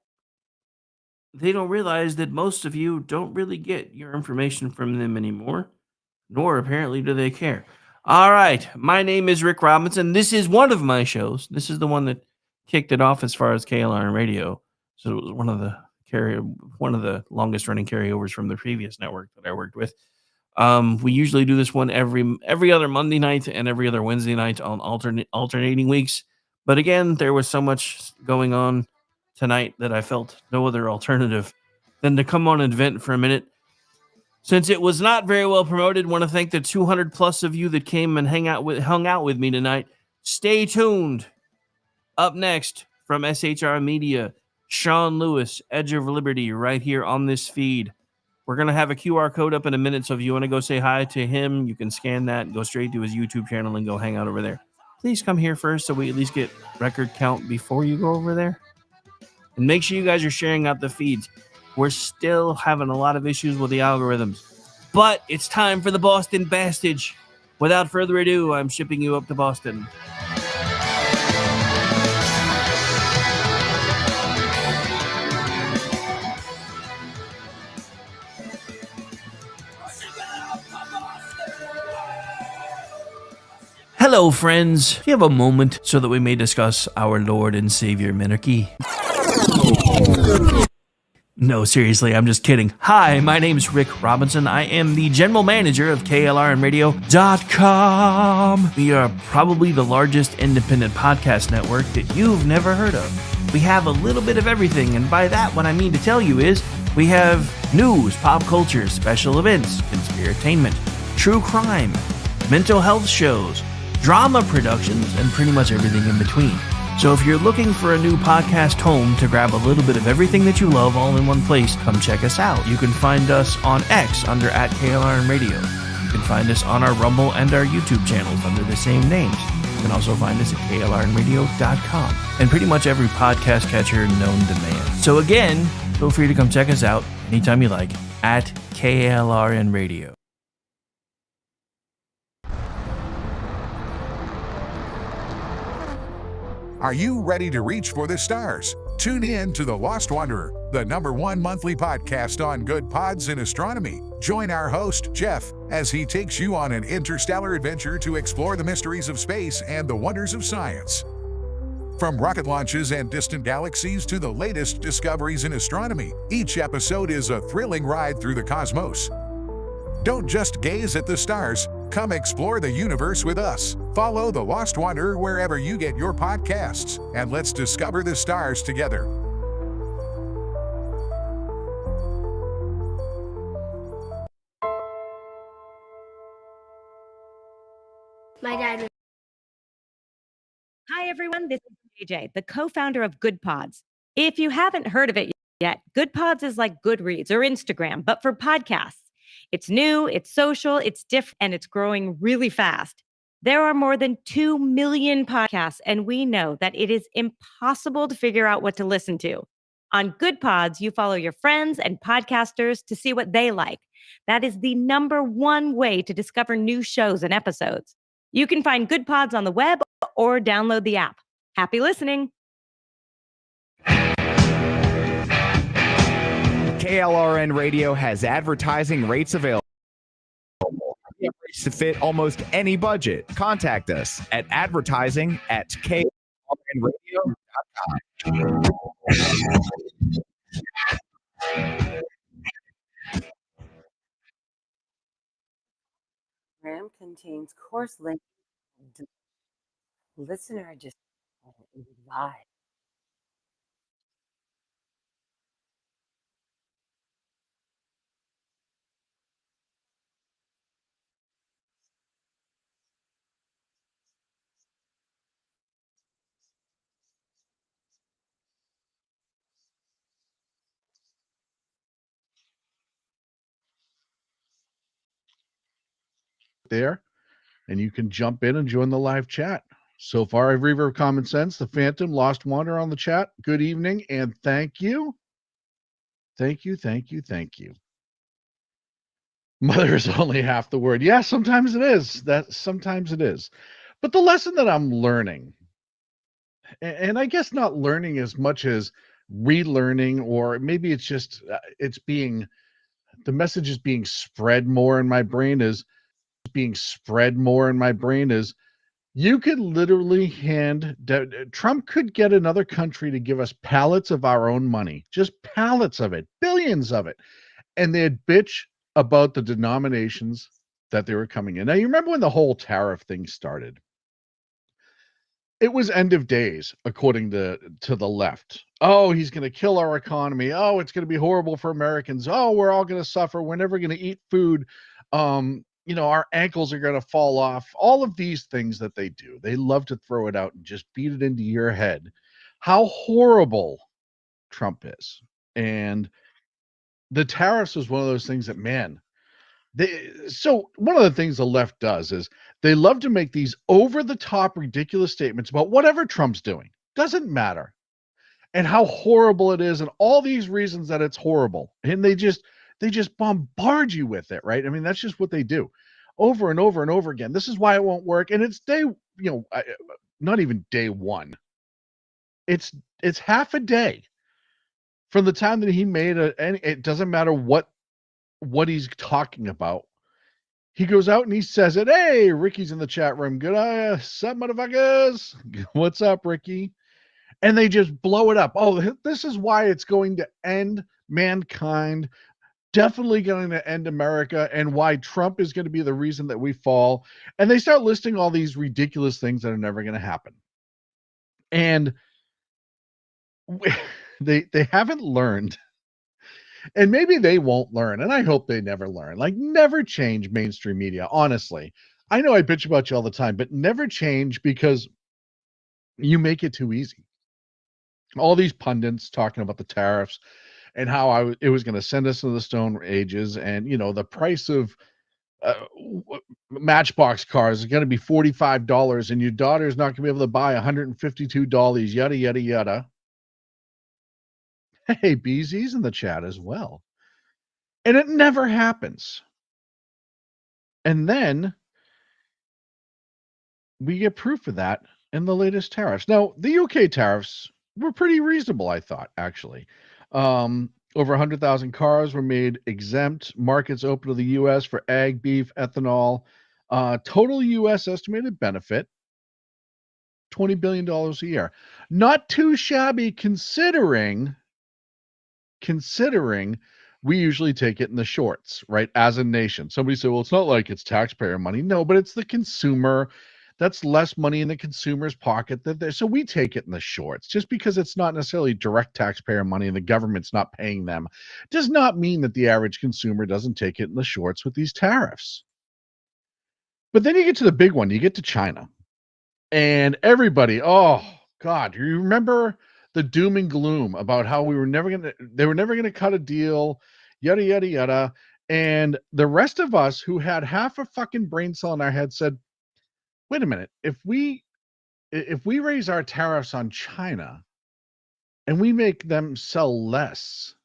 they don't realize that most of you don't really get your information from them anymore, nor apparently do they care. All right, my name is Rick Robinson. This is one of my shows. This is the one that kicked it off as far as KLR radio. So it was one of the longest running carryovers from the previous network that I worked with. We usually do this one every other Monday night and every other Wednesday night on alternating weeks. But again, there was so much going on tonight that I felt no other alternative than to come on and vent for a minute. Since it was not very well promoted, I want to thank the 200 plus of you that came and hung out with me tonight. Stay tuned. Up next from SHR Media, Sean Lewis, Edge of Liberty, right here on this feed. We're going to have a QR code up in a minute, so if you want to go say hi to him, you can scan that and go straight to his YouTube channel and go hang out over there. Please come here first so we at least get record count before you go over there. And make sure you guys are sharing out the feeds. We're still having a lot of issues with the algorithms. But it's time for the Boston Bastage. Without further ado, I'm shipping you up to Boston. Hello, friends. Do you have a moment so that we may discuss our Lord and Savior Minarchy? No, seriously, I'm just kidding. Hi, my name's Rick Robinson. I am the general manager of KLRnradio.com. We are probably the largest independent podcast network that you've never heard of. We have a little bit of everything, and by that, what I mean to tell you is we have news, pop culture, special events, conspiratainment, true crime, mental health shows, drama productions, and pretty much everything in between. So if you're looking for a new podcast home to grab a little bit of everything that you love all in one place, come check us out. You can find us on X under @KLRnRadio. You can find us on our Rumble and our YouTube channels under the same names. You can also find us at KLRnRadio.com and pretty much every podcast catcher known to man. So again, feel free to come check us out anytime you like at KLRnRadio. Are you ready to reach for the stars? Tune in to The Lost Wanderer, the #1 monthly podcast on good pods in astronomy. Join our host, Jeff, as he takes you on an interstellar adventure to explore the mysteries of space and the wonders of science. From rocket launches and distant galaxies to the latest discoveries in astronomy, each episode is a thrilling ride through the cosmos. Don't just gaze at the stars, come explore the universe with us. Follow The Lost Wanderer wherever you get your podcasts, and let's discover the stars together. My dad. Hi, everyone. This is AJ, the co founder of Good Pods. If you haven't heard of it yet, Good Pods is like Goodreads or Instagram, but for podcasts. It's new, it's social, it's different, and it's growing really fast. There are more than 2 million podcasts, and we know that it is impossible to figure out what to listen to. On Good Pods, you follow your friends and podcasters to see what they like. That is the #1 way to discover new shows and episodes. You can find Good Pods on the web or download the app. Happy listening. KLRN Radio has advertising rates available. We have rates to fit almost any budget. Contact us at advertising@klrnradio.com. Program contains course links. Listener just live. There, and you can jump in and join the live chat. So far, I've Reaver of Common Sense, the Phantom, Lost Wanderer on the chat. Good evening, and thank you. Thank you, thank you, thank you. Mother is only half the word. Yeah, sometimes it is. Sometimes it is. But the lesson that I'm learning, and I guess not learning as much as relearning, or maybe it's just the message is being spread more in my brain is you could literally Trump could get another country to give us pallets of our own money, just pallets of it, billions of it, and they'd bitch about the denominations that they were coming in. Now, you remember when the whole tariff thing started? It was end of days, according to the left. Oh, he's going to kill our economy. Oh, it's going to be horrible for Americans. Oh, we're all going to suffer. We're never going to eat food. Our ankles are going to fall off. All of these things that they do, they love to throw it out and just beat it into your head how horrible Trump is. And the tariffs was one of those things that, man, so one of the things the left does is they love to make these over-the-top ridiculous statements about whatever Trump's doing. Doesn't matter. And how horrible it is and all these reasons that it's horrible. And they just bombard you with it, right? I mean, that's just what they do over and over and over again. This is why it won't work. And it's not even day one. It's half a day from the time that he made and it doesn't matter what he's talking about. He goes out and he says it. Hey, Ricky's in the chat room. Good sup, motherfuckers. What's up, Ricky? And they just blow it up. Oh, this is why it's going to end mankind, definitely going to end America, and why Trump is going to be the reason that we fall. And they start listing all these ridiculous things that are never going to happen. And they haven't learned. And maybe they won't learn, and I hope they never learn. Like, never change mainstream media, honestly. I know I bitch about you all the time, but never change because you make it too easy. All these pundits talking about the tariffs and how it was going to send us into the Stone Ages, and the price of Matchbox cars is going to be $45, and your daughter's not going to be able to buy $152. Yada yada yada. Hey, BZ's in the chat as well, and it never happens. And then we get proof of that and the latest tariffs. Now, the UK tariffs were pretty reasonable, I thought, actually. Over 100,000 cars were made exempt. Markets open to the U.S. for ag, beef, ethanol. Total U.S. estimated benefit, $20 billion a year. Not too shabby considering we usually take it in the shorts, right? As a nation. Somebody said, well, it's not like it's taxpayer money. No, but it's the consumer. That's less money in the consumer's pocket. So we take it in the shorts. Just because it's not necessarily direct taxpayer money and the government's not paying them does not mean that the average consumer doesn't take it in the shorts with these tariffs. But then you get to the big one. You get to China. And everybody, oh God, you remember the doom and gloom about how they were never gonna cut a deal, yada yada yada. And the rest of us who had half a fucking brain cell in our head said, wait a minute, if we raise our tariffs on China and we make them sell less,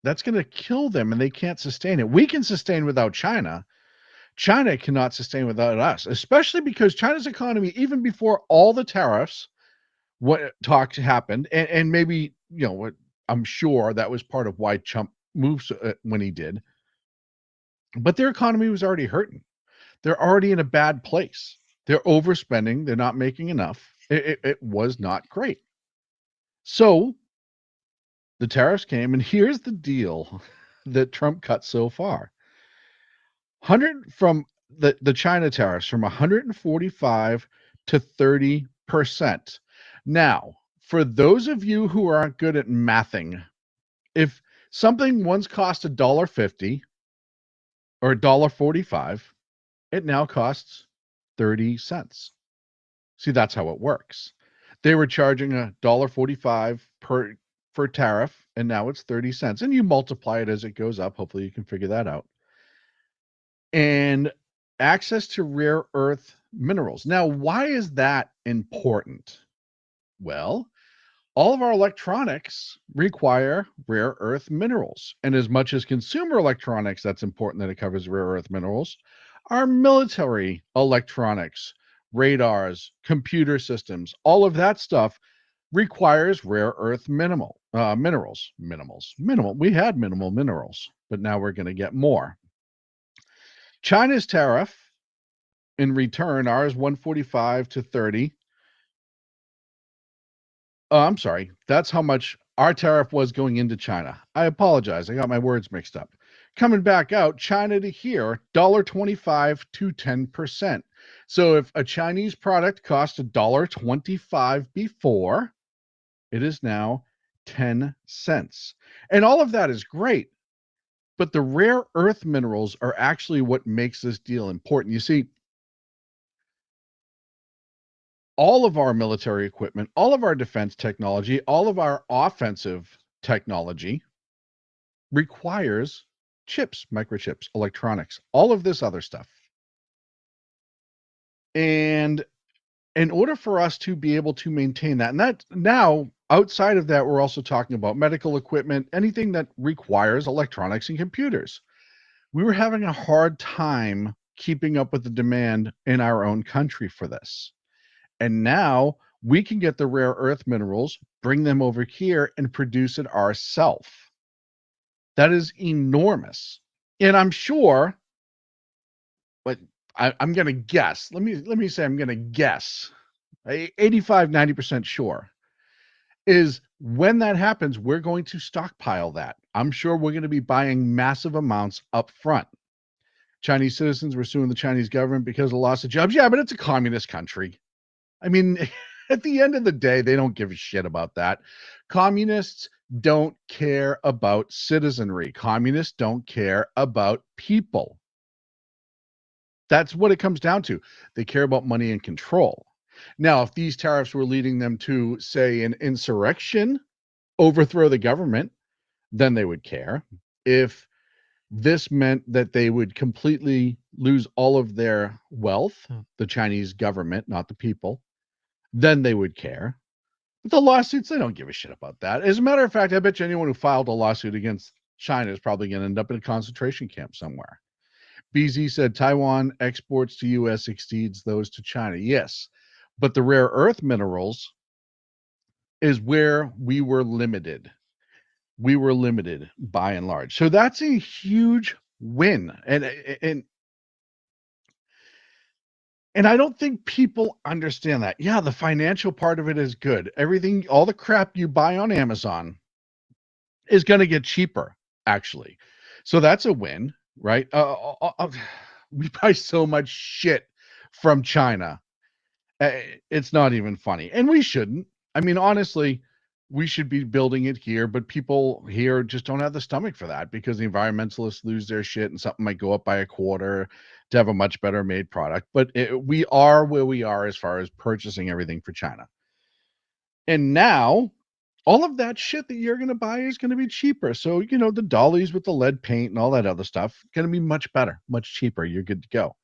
that's gonna kill them and they can't sustain it. We can sustain without China. China cannot sustain without us, especially because China's economy, even before all the tariffs, what talks happened, and maybe what I'm sure that was part of why Trump moves when he did. But their economy was already hurting. They're already in a bad place. They're overspending. They're not making enough. It was not great. So the tariffs came, and here's the deal that Trump cut so far: 100 from the China tariffs from 145 to 30%. Now, for those of you who aren't good at mathing, if something once cost $1.50 or $1.45, it now costs 30 cents. See, that's how it works. They were charging $1.45 for tariff, and now it's 30 cents. And you multiply it as it goes up. Hopefully you can figure that out. And access to rare earth minerals. Now, why is that important? Well, all of our electronics require rare earth minerals. And as much as consumer electronics, that's important that it covers rare earth minerals, our military electronics, radars, computer systems, all of that stuff requires rare earth minerals. We had minimal minerals, but now we're going to get more. China's tariff in return, ours 145 to 30. Oh, I'm sorry. That's how much our tariff was going into China. I apologize. I got my words mixed up. Coming back out, China to here, $1.25 to 10%. So if a Chinese product cost $1.25 before, it is now 10 cents. And all of that is great. But the rare earth minerals are actually what makes this deal important. You see, all of our military equipment, all of our defense technology, all of our offensive technology requires chips, microchips, electronics, all of this other stuff. And in order for us to be able to maintain that, and that now outside of that, we're also talking about medical equipment, anything that requires electronics and computers. We were having a hard time keeping up with the demand in our own country for this. And now we can get the rare earth minerals, bring them over here, and produce it ourselves. That is enormous. And I'm sure, but I'm going to guess. Let me say I'm going to guess. 85, 90% sure is when that happens, we're going to stockpile that. I'm sure we're going to be buying massive amounts up front. Chinese citizens were suing the Chinese government because of the loss of jobs. Yeah, but it's a communist country. I mean, at the end of the day, they don't give a shit about that. Communists don't care about citizenry. Communists don't care about people. That's what it comes down to. They care about money and control. Now, if these tariffs were leading them to, say, an insurrection, overthrow the government, then they would care. If this meant that they would completely lose all of their wealth, the Chinese government, not the people, then they would care. But the lawsuits, they don't give a shit about that. As a matter of fact, I bet you anyone who filed a lawsuit against China is probably going to end up in a concentration camp somewhere. BZ said Taiwan exports to U.S. exceeds those to China. Yes, But the rare earth minerals is where we were limited. We were limited by and large. So that's a huge win. And I don't think people understand that. Yeah, the financial part of it is good. Everything, all the crap you buy on Amazon is going to get cheaper, actually. So that's a win, right? We buy so much shit from China. It's not even funny. And we shouldn't. I mean, honestly, we should be building it here, but people here just don't have the stomach for that because the environmentalists lose their shit and something might go up by a quarter to have a much better made product. But we are where we are as far as purchasing everything for China. And now all of that shit that you're going to buy is going to be cheaper. So, the dollies with the lead paint and all that other stuff going to be much better, much cheaper. You're good to go.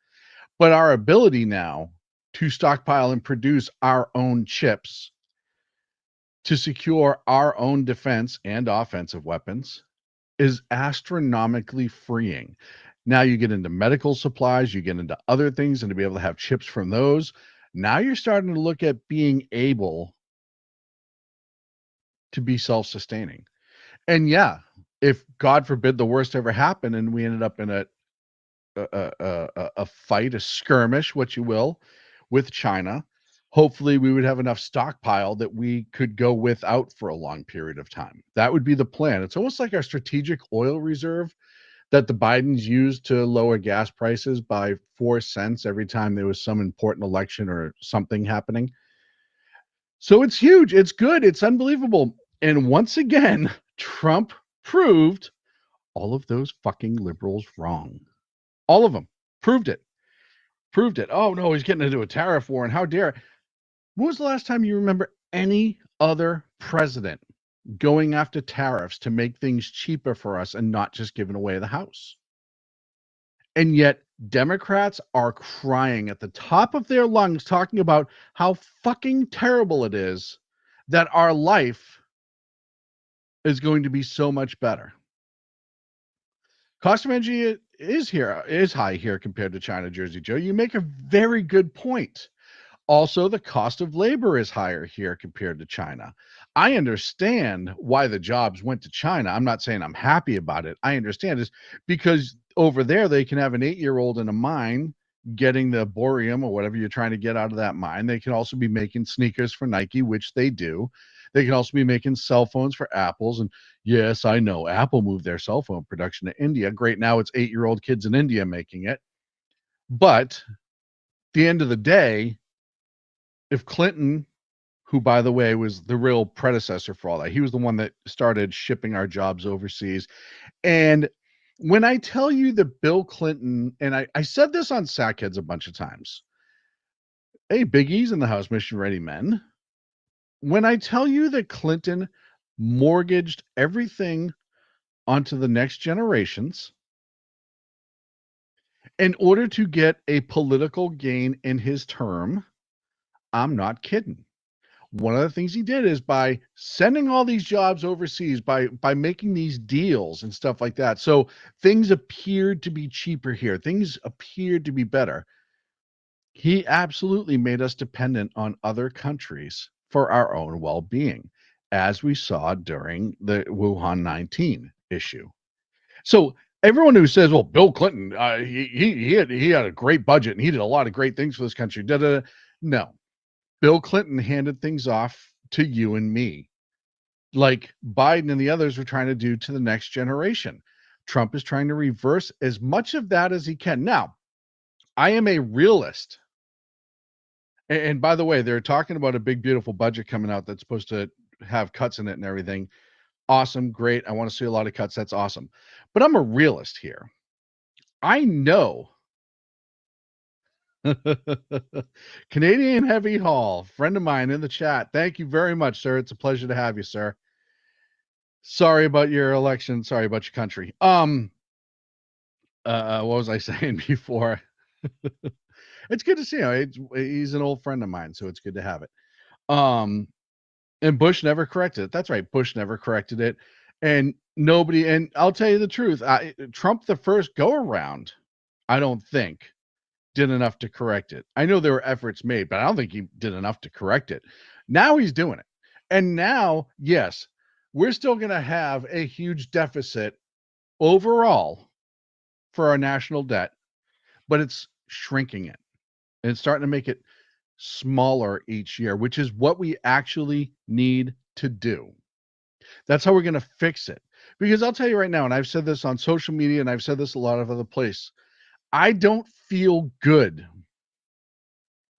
But our ability now to stockpile and produce our own chips to secure our own defense and offensive weapons is astronomically freeing. Now you get into medical supplies, you get into other things, and to be able to have chips from those, now you're starting to look at being able to be self-sustaining. And yeah, if God forbid the worst ever happened and we ended up in a fight, a skirmish, what you will, with China, hopefully we would have enough stockpile that we could go without for a long period of time. That would be the plan. It's almost like our strategic oil reserve that the Bidens used to lower gas prices by 4 cents every time there was some important election or something happening. So it's huge. It's good. It's unbelievable. And once again, Trump proved all of those fucking liberals wrong. All of them. Proved it. Oh, no, he's getting into a tariff war, and how dare. When was the last time you remember any other president going after tariffs to make things cheaper for us and not just giving away the house? And yet Democrats are crying at the top of their lungs, talking about how fucking terrible it is that our life is going to be so much better. Cost of energy is high here compared to China, Jersey Joe. You make a very good point. Also, the cost of labor is higher here compared to China. I understand why the jobs went to China. I'm not saying I'm happy about it. I understand is because over there they can have an 8-year-old in a mine getting the boreum or whatever you're trying to get out of that mine. They can also be making sneakers for Nike, which they do. They can also be making cell phones for Apples. And yes, I know Apple moved their cell phone production to India. Great. Now it's 8-year-old kids in India making it. But at the end of the day, if Clinton, who, by the way, was the real predecessor for all that, he was the one that started shipping our jobs overseas. And when I tell you that Bill Clinton, and I said this on Sackheads a bunch of times, hey, Big E's in the house, Mission Ready Men. When I tell you that Clinton mortgaged everything onto the next generations in order to get a political gain in his term, I'm not kidding. One of the things he did is by sending all these jobs overseas, by making these deals and stuff like that. So things appeared to be cheaper here. Things appeared to be better. He absolutely made us dependent on other countries for our own well-being, as we saw during the Wuhan 19 issue. So everyone who says, well, Bill Clinton, he had a great budget and he did a lot of great things for this country. No. Bill Clinton handed things off to you and me, like Biden and the others were trying to do to the next generation. Trump is trying to reverse as much of that as he can. Now, I am a realist. And by the way, they're talking about a big, beautiful budget coming out that's supposed to have cuts in it and everything. Awesome. Great. I want to see a lot of cuts. That's awesome. But I'm a realist here. I know Canadian Heavy Hall, friend of mine in the chat. Thank you very much, sir. It's a pleasure to have you, sir. Sorry about your election. Sorry about your country. What was I saying before? It's good to see him. He's an old friend of mine, so it's good to have it. And Bush never corrected it. That's right. Bush never corrected it. And nobody, and I'll tell you the truth, Trump, the first go around, I don't think did enough to correct it. I know there were efforts made, but I don't think he did enough to correct it. Now he's doing it. And now, yes, we're still going to have a huge deficit overall for our national debt, but it's shrinking it. And it's starting to make it smaller each year, which is what we actually need to do. That's how we're going to fix it. Because I'll tell you right now, and I've said this on social media and I've said this a lot of other places, I don't feel good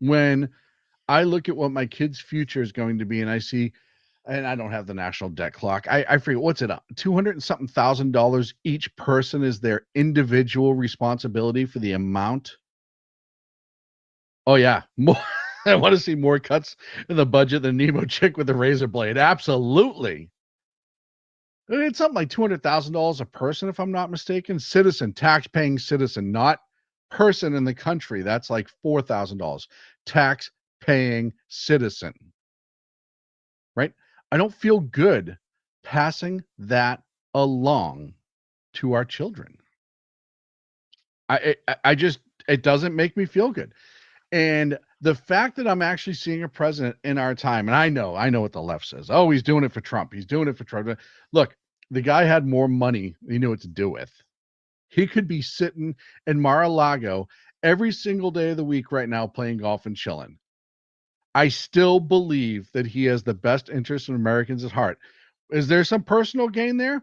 when I look at what my kid's future is going to be and I see, and I don't have the national debt clock. I forget what's it up, 200 and something $1,000 each person is their individual responsibility for the amount. Oh yeah, more. I want to see more cuts in the budget than Nemo chick with the razor blade. Absolutely. It's something like $200,000 a person, if I'm not mistaken. Citizen, tax-paying citizen, not person in the country. That's like $4,000. Tax-paying citizen. Right? I don't feel good passing that along to our children. I just, it doesn't make me feel good. And the fact that I'm actually seeing a president in our time, and I know what the left says. Oh, he's doing it for Trump. He's doing it for Trump. Look, the guy had more money than he knew what to do with. He could be sitting in Mar-a-Lago every single day of the week right now playing golf and chilling. I still believe that he has the best interest in Americans at heart. Is there some personal gain there?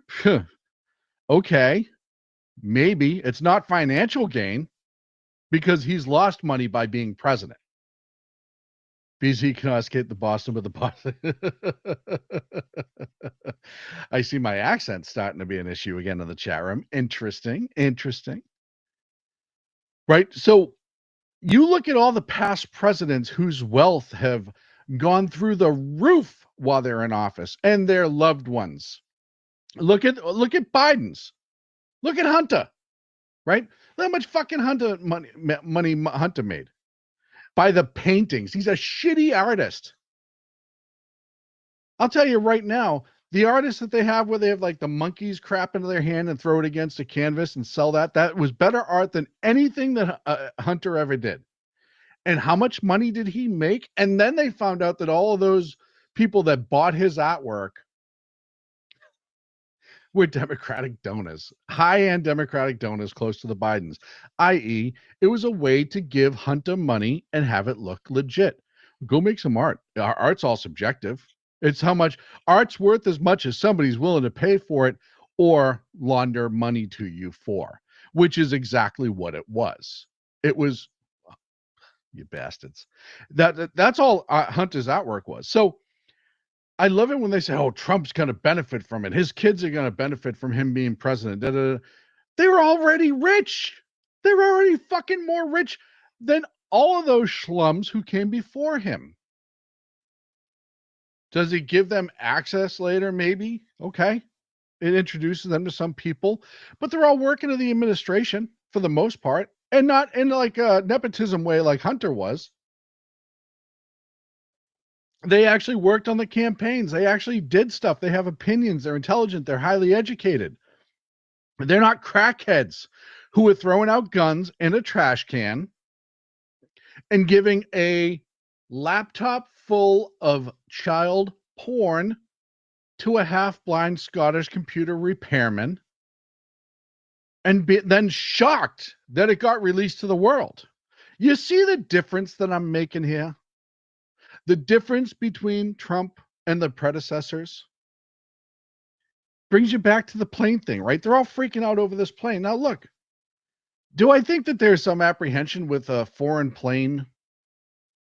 Okay, maybe. It's not financial gain because he's lost money by being president. BZ cannot escape the Boston with the Boston. I see my accent starting to be an issue again in the chat room. Interesting. Right? So you look at all the past presidents whose wealth have gone through the roof while they're in office and their loved ones. Look at Biden's. Look at Hunter. Right? Look how much fucking money Hunter made. By the paintings. He's a shitty artist. I'll tell you right now, the artists that they have where they have like the monkeys crap into their hand and throw it against a canvas and sell that was better art than anything that Hunter ever did. And how much money did he make? And then they found out that all of those people that bought his artwork were Democratic donors, high-end Democratic donors close to the Bidens, i.e., it was a way to give Hunter money and have it look legit. Go make some art. Our art's all subjective. It's how much art's worth as much as somebody's willing to pay for it or launder money to you for, which is exactly what it was. It was, you bastards. That's all Hunter's artwork was. So I love it when they say, oh, Trump's going to benefit from it. His kids are going to benefit from him being president. They were already rich. They were already fucking more rich than all of those schlums who came before him. Does he give them access later? Maybe. Okay. It introduces them to some people, but they're all working in the administration for the most part and not in like a nepotism way like Hunter was. They actually worked on the campaigns. They actually did stuff. They have opinions. They're intelligent. They're highly educated. They're not crackheads who are throwing out guns in a trash can and giving a laptop full of child porn to a half-blind Scottish computer repairman and then shocked that it got released to the world. You see the difference that I'm making here? The difference between Trump and the predecessors brings you back to the plane thing, right? They're all freaking out over this plane. Now, look, do I think that there's some apprehension with a foreign plane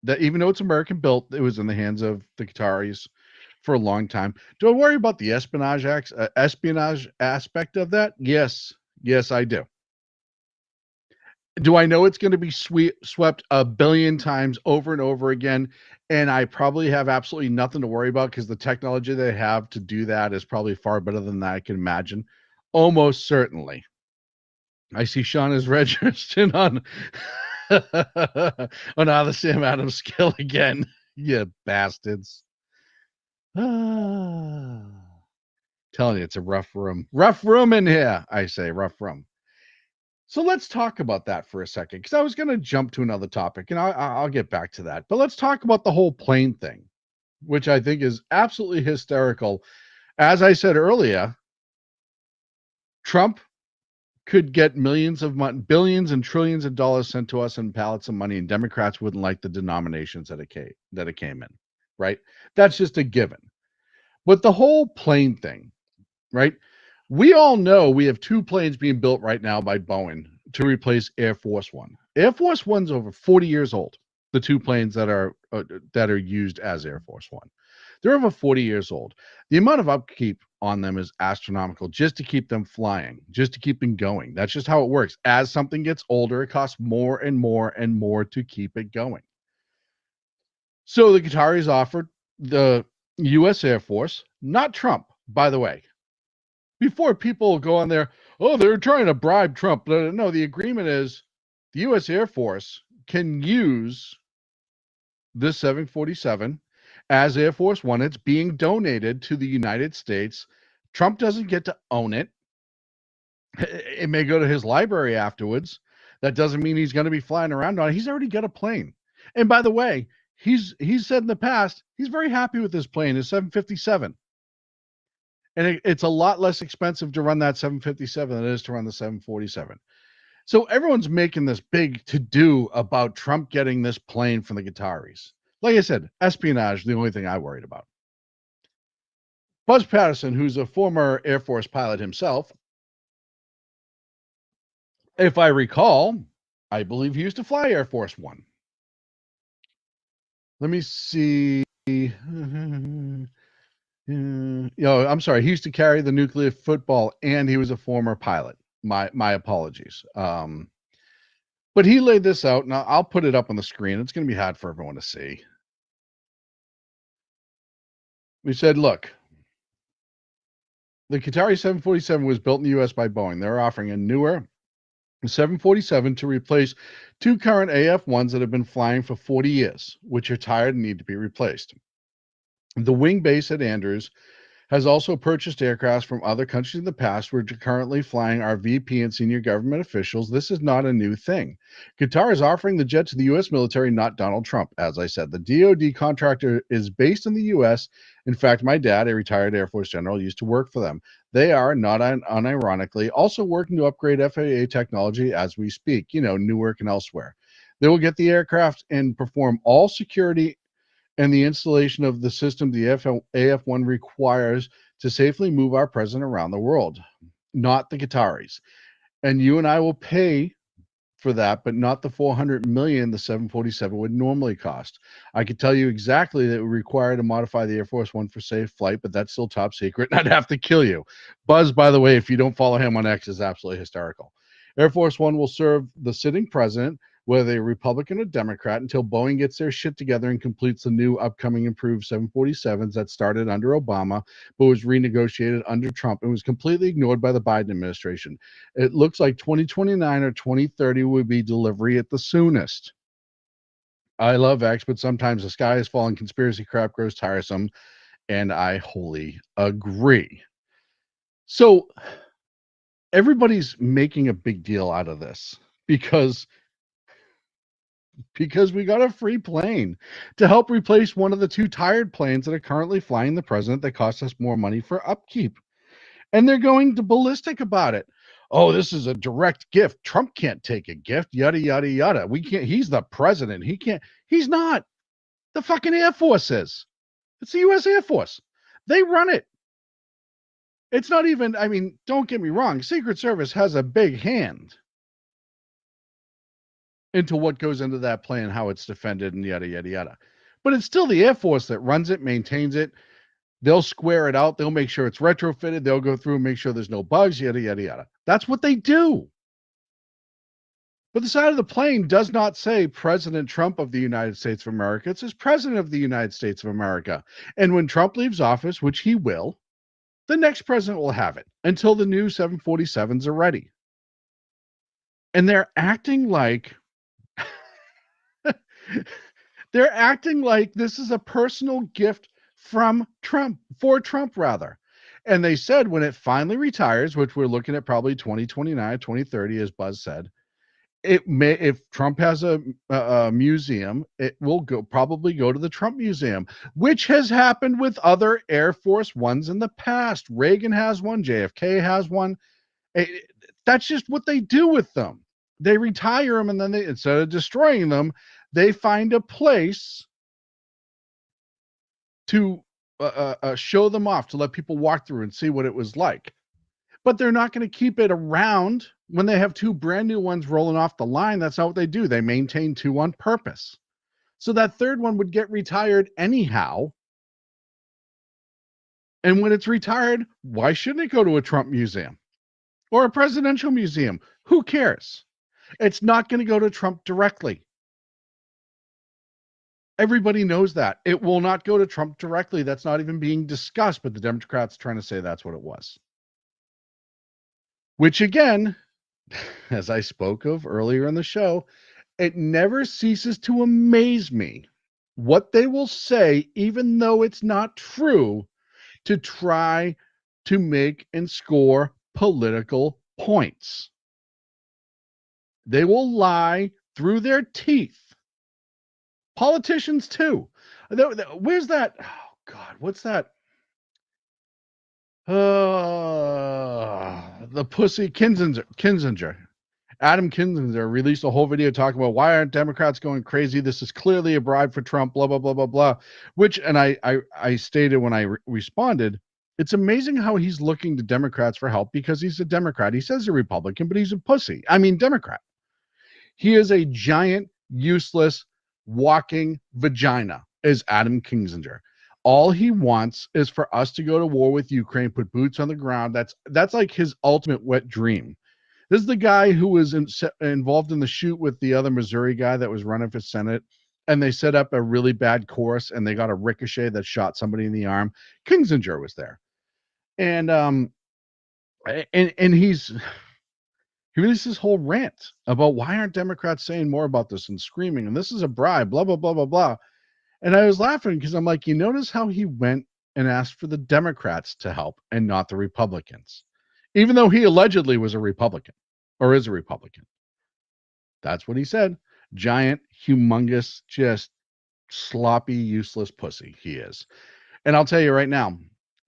that even though it's American built, it was in the hands of the Qataris for a long time? Do I worry about the espionage aspect of that? Yes, I do. Do I know it's going to be swept a billion times over and over again? And I probably have absolutely nothing to worry about because the technology they have to do that is probably far better than I can imagine. Almost certainly. I see Sean is registered on on how the Sam Adams scale again. You bastards. Telling you, it's a rough room. Rough room in here, I say. Rough room. So let's talk about that for a second, because I was going to jump to another topic, and I'll get back to that. But let's talk about the whole plane thing, which I think is absolutely hysterical. As I said earlier, Trump could get billions and trillions of dollars sent to us in pallets of money, and Democrats wouldn't like the denominations that it came in, right? That's just a given. But the whole plane thing, right? We all know we have two planes being built right now by Boeing to replace Air Force One. Air Force One's over 40 years old. The two planes that are used as Air Force One, they're over 40 years old. The amount of upkeep on them is astronomical, just to keep them flying, just to keep them going. That's just how it works. As something gets older, it costs more and more and more to keep it going. So the Qataris offered the U.S. Air Force, not Trump, by the way. Before people go on there, oh, they're trying to bribe Trump. No, the agreement is the U.S. Air Force can use this 747 as Air Force One. It's being donated to the United States. Trump doesn't get to own it. It may go to his library afterwards. That doesn't mean he's going to be flying around on it. He's already got a plane. And by the way, he's said in the past, he's very happy with this plane, his 757. And it's a lot less expensive to run that 757 than it is to run the 747. So everyone's making this big to-do about Trump getting this plane from the Qataris. Like I said, espionage is the only thing I worried about. Buzz Patterson, who's a former Air Force pilot himself, if I recall, I believe he used to fly Air Force One. Let me see. I'm sorry. He used to carry the nuclear football, and he was a former pilot. My apologies. But he laid this out, and I'll put it up on the screen. It's going to be hard for everyone to see. We said, look, the Qatari 747 was built in the U.S. by Boeing. They're offering a newer 747 to replace two current AF-1s that have been flying for 40 years, which are tired and need to be replaced. The wing base at Andrews has also purchased aircraft from other countries in the past, which are currently flying our VP and senior government officials. This is not a new thing. Qatar is offering the jet to the U.S. military, not Donald Trump. As I said, the DoD contractor is based in the U.S. In fact, my dad, a retired Air Force general, used to work for them. They are, not unironically, also working to upgrade FAA technology as we speak, Newark and elsewhere. They will get the aircraft and perform all security and the installation of the system the AF-1 requires to safely move our president around the world, not the Qataris. And you and I will pay for that, but not the $400 million the 747 would normally cost. I could tell you exactly that it would require to modify the Air Force One for safe flight, but that's still top secret, and I'd have to kill you. Buzz, by the way, if you don't follow him on X, is absolutely hysterical. Air Force One will serve the sitting president, whether a Republican or Democrat, until Boeing gets their shit together and completes the new upcoming improved 747s that started under Obama, but was renegotiated under Trump and was completely ignored by the Biden administration. It looks like 2029 or 2030 will be delivery at the soonest. I love X, but sometimes the sky is falling, conspiracy crap grows tiresome, and I wholly agree. So everybody's making a big deal out of this because we got a free plane to help replace one of the two tired planes that are currently flying the president that costs us more money for upkeep. And they're going to ballistic about it. Oh, this is a direct gift. Trump can't take a gift, yada, yada, yada. We can't. He's the president. He can't. He's not. The fucking Air Force is. It's the U.S. Air Force. They run it. It's not even, don't get me wrong. Secret Service has a big hand into what goes into that plane, how it's defended, and yada, yada, yada. But it's still the Air Force that runs it, maintains it. They'll square it out. They'll make sure it's retrofitted. They'll go through and make sure there's no bugs, yada, yada, yada. That's what they do. But the side of the plane does not say President Trump of the United States of America. It says President of the United States of America. And when Trump leaves office, which he will, the next president will have it until the new 747s are ready. And they're acting like this is a personal gift from Trump, for Trump rather. And they said when it finally retires, which we're looking at probably 2029, 2030, as Buzz said, it may, if Trump has a museum, it will probably go to the Trump Museum, which has happened with other Air Force Ones in the past. Reagan has one, JFK has one. That's just what they do with them. They retire them, and then they, instead of destroying them, they find a place to show them off, to let people walk through and see what it was like. But they're not going to keep it around when they have two brand new ones rolling off the line. That's not what they do. They maintain two on purpose. So that third one would get retired anyhow. And when it's retired, why shouldn't it go to a Trump museum or a presidential museum? Who cares? It's not going to go to Trump directly. Everybody knows that. It will not go to Trump directly. That's not even being discussed, but the Democrats are trying to say that's what it was. Which again, as I spoke of earlier in the show, it never ceases to amaze me what they will say, even though it's not true, to try to make and score political points. They will lie through their teeth. Politicians too. Where's that? Oh God, what's that? The pussy Kinzinger. Adam Kinzinger released a whole video talking about why aren't Democrats going crazy? This is clearly a bribe for Trump, blah, blah, blah, blah, blah. Which, and I stated when I responded, it's amazing how he's looking to Democrats for help because he's a Democrat. He says he's a Republican, but he's a pussy. I mean, Democrat. He is a giant, useless, walking vagina, is Adam Kinzinger. All he wants is for us to go to war with Ukraine, put boots on the ground. That's like his ultimate wet dream. This is the guy who was involved in the shoot with the other Missouri guy that was running for Senate, and they set up a really bad course, and they got a ricochet that shot somebody in the arm. Kinzinger was there, and he released this whole rant about why aren't Democrats saying more about this and screaming, and this is a bribe, blah blah blah blah blah. And I was laughing because I'm like, you notice how he went and asked for the Democrats to help and not the Republicans, even though he allegedly was a Republican or is a Republican. That's what he said. Giant, humongous, just sloppy, useless pussy he is. And I'll tell you right now,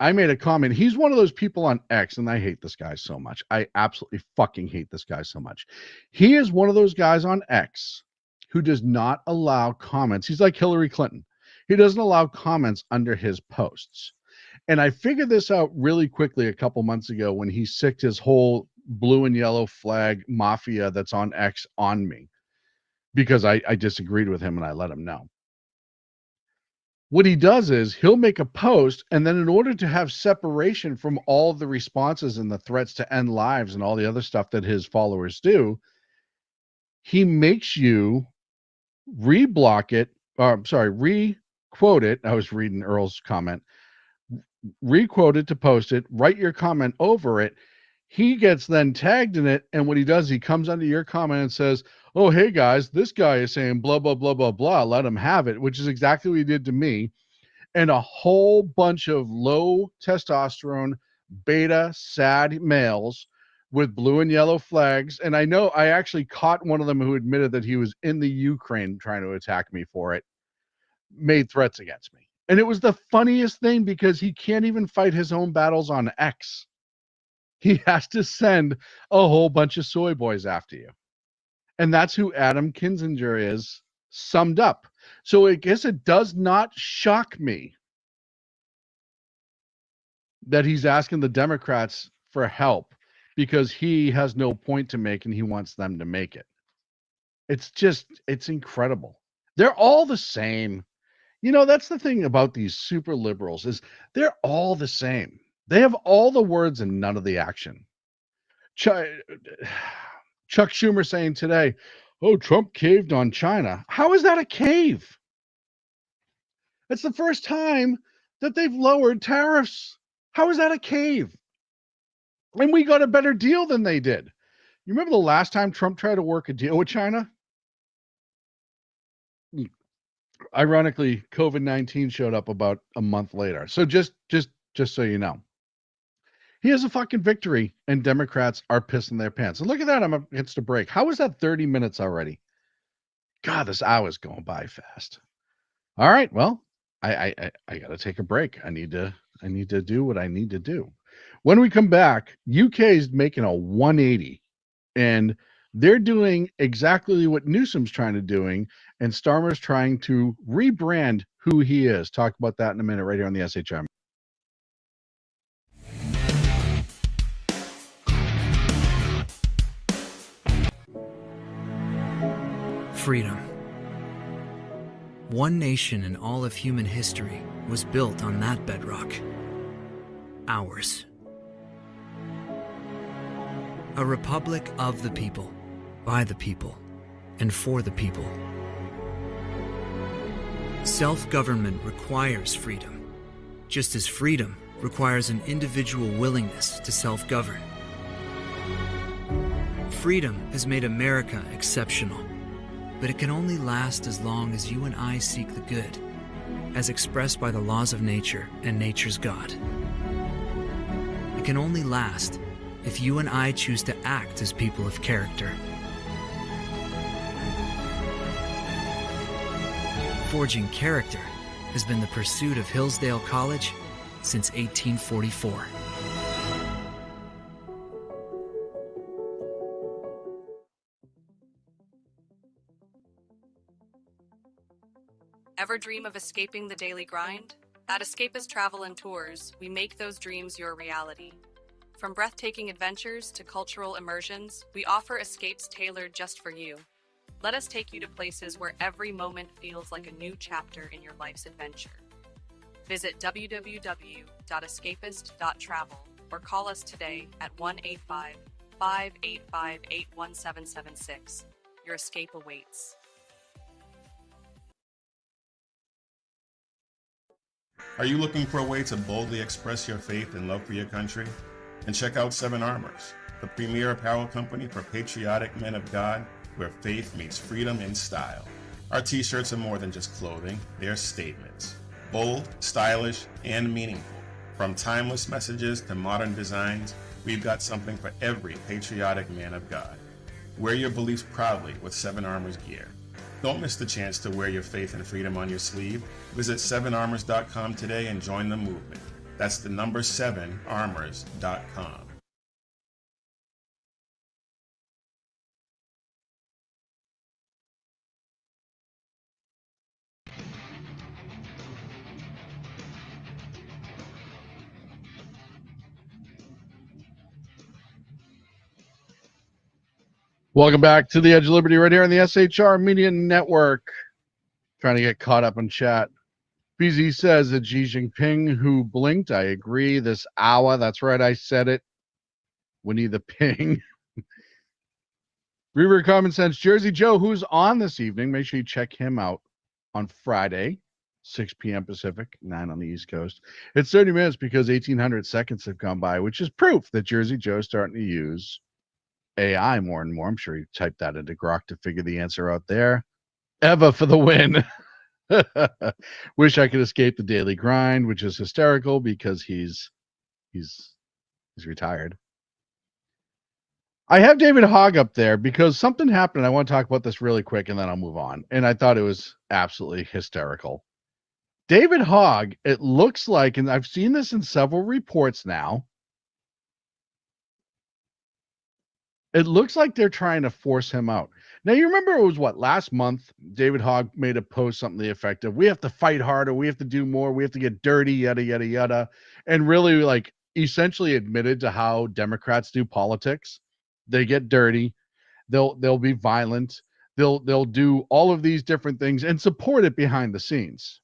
I made a comment. He's one of those people on X, and I hate this guy so much. I absolutely fucking hate this guy so much. He is one of those guys on X who does not allow comments. He's like Hillary Clinton. He doesn't allow comments under his posts. And I figured this out really quickly a couple months ago when he sicked his whole blue and yellow flag mafia that's on X on me because I disagreed with him and I let him know. What he does is he'll make a post, and then in order to have separation from all the responses and the threats to end lives and all the other stuff that his followers do, he makes you re-quote it. I was reading Earl's comment. Re-quote it to post it, write your comment over it. He gets then tagged in it, and what he does, he comes under your comment and says, oh, hey guys, this guy is saying blah, blah, blah, blah, blah. Let him have it, which is exactly what he did to me. And a whole bunch of low testosterone, beta, sad males with blue and yellow flags. And I know I actually caught one of them who admitted that he was in the Ukraine trying to attack me for it, made threats against me. And it was the funniest thing because he can't even fight his own battles on X. He has to send a whole bunch of soy boys after you. And that's who Adam Kinzinger is summed up. So I guess it does not shock me that he's asking the Democrats for help because he has no point to make and he wants them to make it. It's incredible. They're all the same. You know, that's the thing about these super liberals is they're all the same. They have all the words and none of the action. Chuck Schumer saying today, oh, Trump caved on China. How is that a cave? It's the first time that they've lowered tariffs. How is that a cave? And we got a better deal than they did. You remember the last time Trump tried to work a deal with China? Ironically, COVID-19 showed up about a month later. So just so you know. He has a fucking victory, and Democrats are pissing their pants. And look at that. I'm up against a break. How is that 30 minutes already? God, this hour's going by fast. All right. Well, I got to take a break. I need to do what I need to do. When we come back, UK is making a 180, and they're doing exactly what Newsom's trying to doing, and Starmer's trying to rebrand who he is. Talk about that in a minute right here on the SHM. Freedom. One nation in all of human history was built on that bedrock. Ours. A republic of the people, by the people, and for the people. Self-government requires freedom, just as freedom requires an individual willingness to self-govern. Freedom has made America exceptional, but it can only last as long as you and I seek the good, as expressed by the laws of nature and nature's God. It can only last if you and I choose to act as people of character. Forging character has been the pursuit of Hillsdale College since 1844. Ever dream of escaping the daily grind? At Escapist Travel and Tours, we make those dreams your reality. From breathtaking adventures to cultural immersions, we offer escapes tailored just for you. Let us take you to places where every moment feels like a new chapter in your life's adventure. Visit www.escapist.travel or call us today at 1-855-885-81776. Your escape awaits. Are you looking for a way to boldly express your faith and love for your country? And check out Seven Armors, the premier apparel company for patriotic men of God, where faith meets freedom in style. Our t-shirts are more than just clothing, they're statements. Bold, stylish, and meaningful. From timeless messages to modern designs, we've got something for every patriotic man of God. Wear your beliefs proudly with Seven Armors gear. Don't miss the chance to wear your faith and freedom on your sleeve. Visit 7armors.com today and join the movement. That's the number 7armors.com. Welcome back to the Edge of Liberty right here on the SHR Media Network. Trying to get caught up in chat. BZ says that Xi Jinping who blinked. I agree. This hour. That's right. I said it. We need the ping. Reaver Common Sense. Jersey Joe, who's on this evening. Make sure you check him out on Friday, 6 p.m. Pacific, 9 on the East Coast. It's 30 minutes because 1,800 seconds have gone by, which is proof that Jersey Joe's starting to use AI more and more. I'm sure you typed that into Grok to figure the answer out there. Eva for the win. Wish I could escape the daily grind, which is hysterical because he's retired. I have David Hogg up there because something happened. I want to talk about this really quick and then I'll move on. And I thought it was absolutely hysterical. David Hogg, it looks like, and I've seen this in several reports now, it looks like they're trying to force him out. Now, you remember it was what, last month, David Hogg made a post, something to the effect of, we have to fight harder, we have to do more, we have to get dirty, yada, yada, yada, and really, like, essentially admitted to how Democrats do politics. They get dirty, they'll be violent, they'll do all of these different things and support it behind the scenes.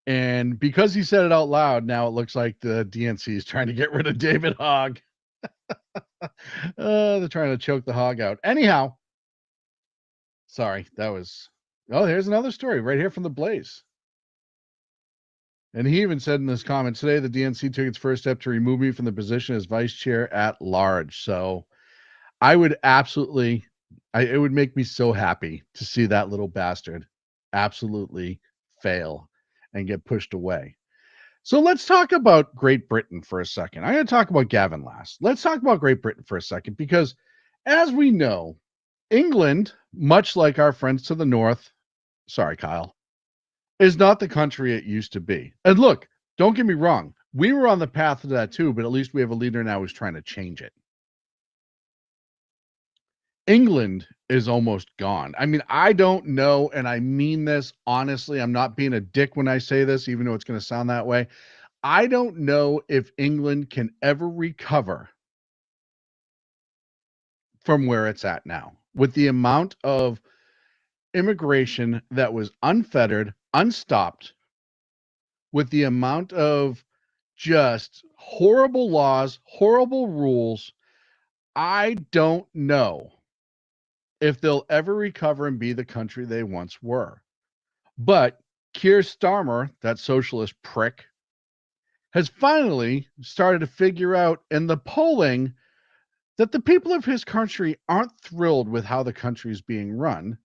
And because he said it out loud, now it looks like the DNC is trying to get rid of David Hogg. They're trying to choke the hog out. Anyhow, sorry, that was... Oh, here's another story right here from the Blaze. And he even said in this comment, today the DNC took its first step to remove me from the position as vice chair at large. So I would absolutely... it would make me so happy to see that little bastard absolutely fail and get pushed away. So let's talk about Great Britain for a second. I'm going to talk about Gavin last. Let's talk about Great Britain for a second because, as we know, England, much like our friends to the north, sorry, Kyle, is not the country it used to be. And look, don't get me wrong. We were on the path to that too, but at least we have a leader now who's trying to change it. England is almost gone. I mean, I don't know, and I mean this honestly. I'm not being a dick when I say this, even though it's going to sound that way. I don't know if England can ever recover from where it's at now with the amount of immigration that was unfettered, unstopped, with the amount of just horrible laws, horrible rules. I don't know if they'll ever recover and be the country they once were. But Keir Starmer, that socialist prick, has finally started to figure out in the polling that the people of his country aren't thrilled with how the country is being run.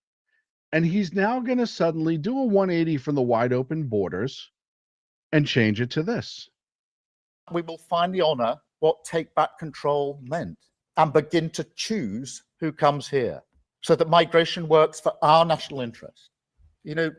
And he's now going to suddenly do a 180 from the wide open borders and change it to this. We will finally honour what take back control meant and begin to choose who comes here so that migration works for our national interest. You know,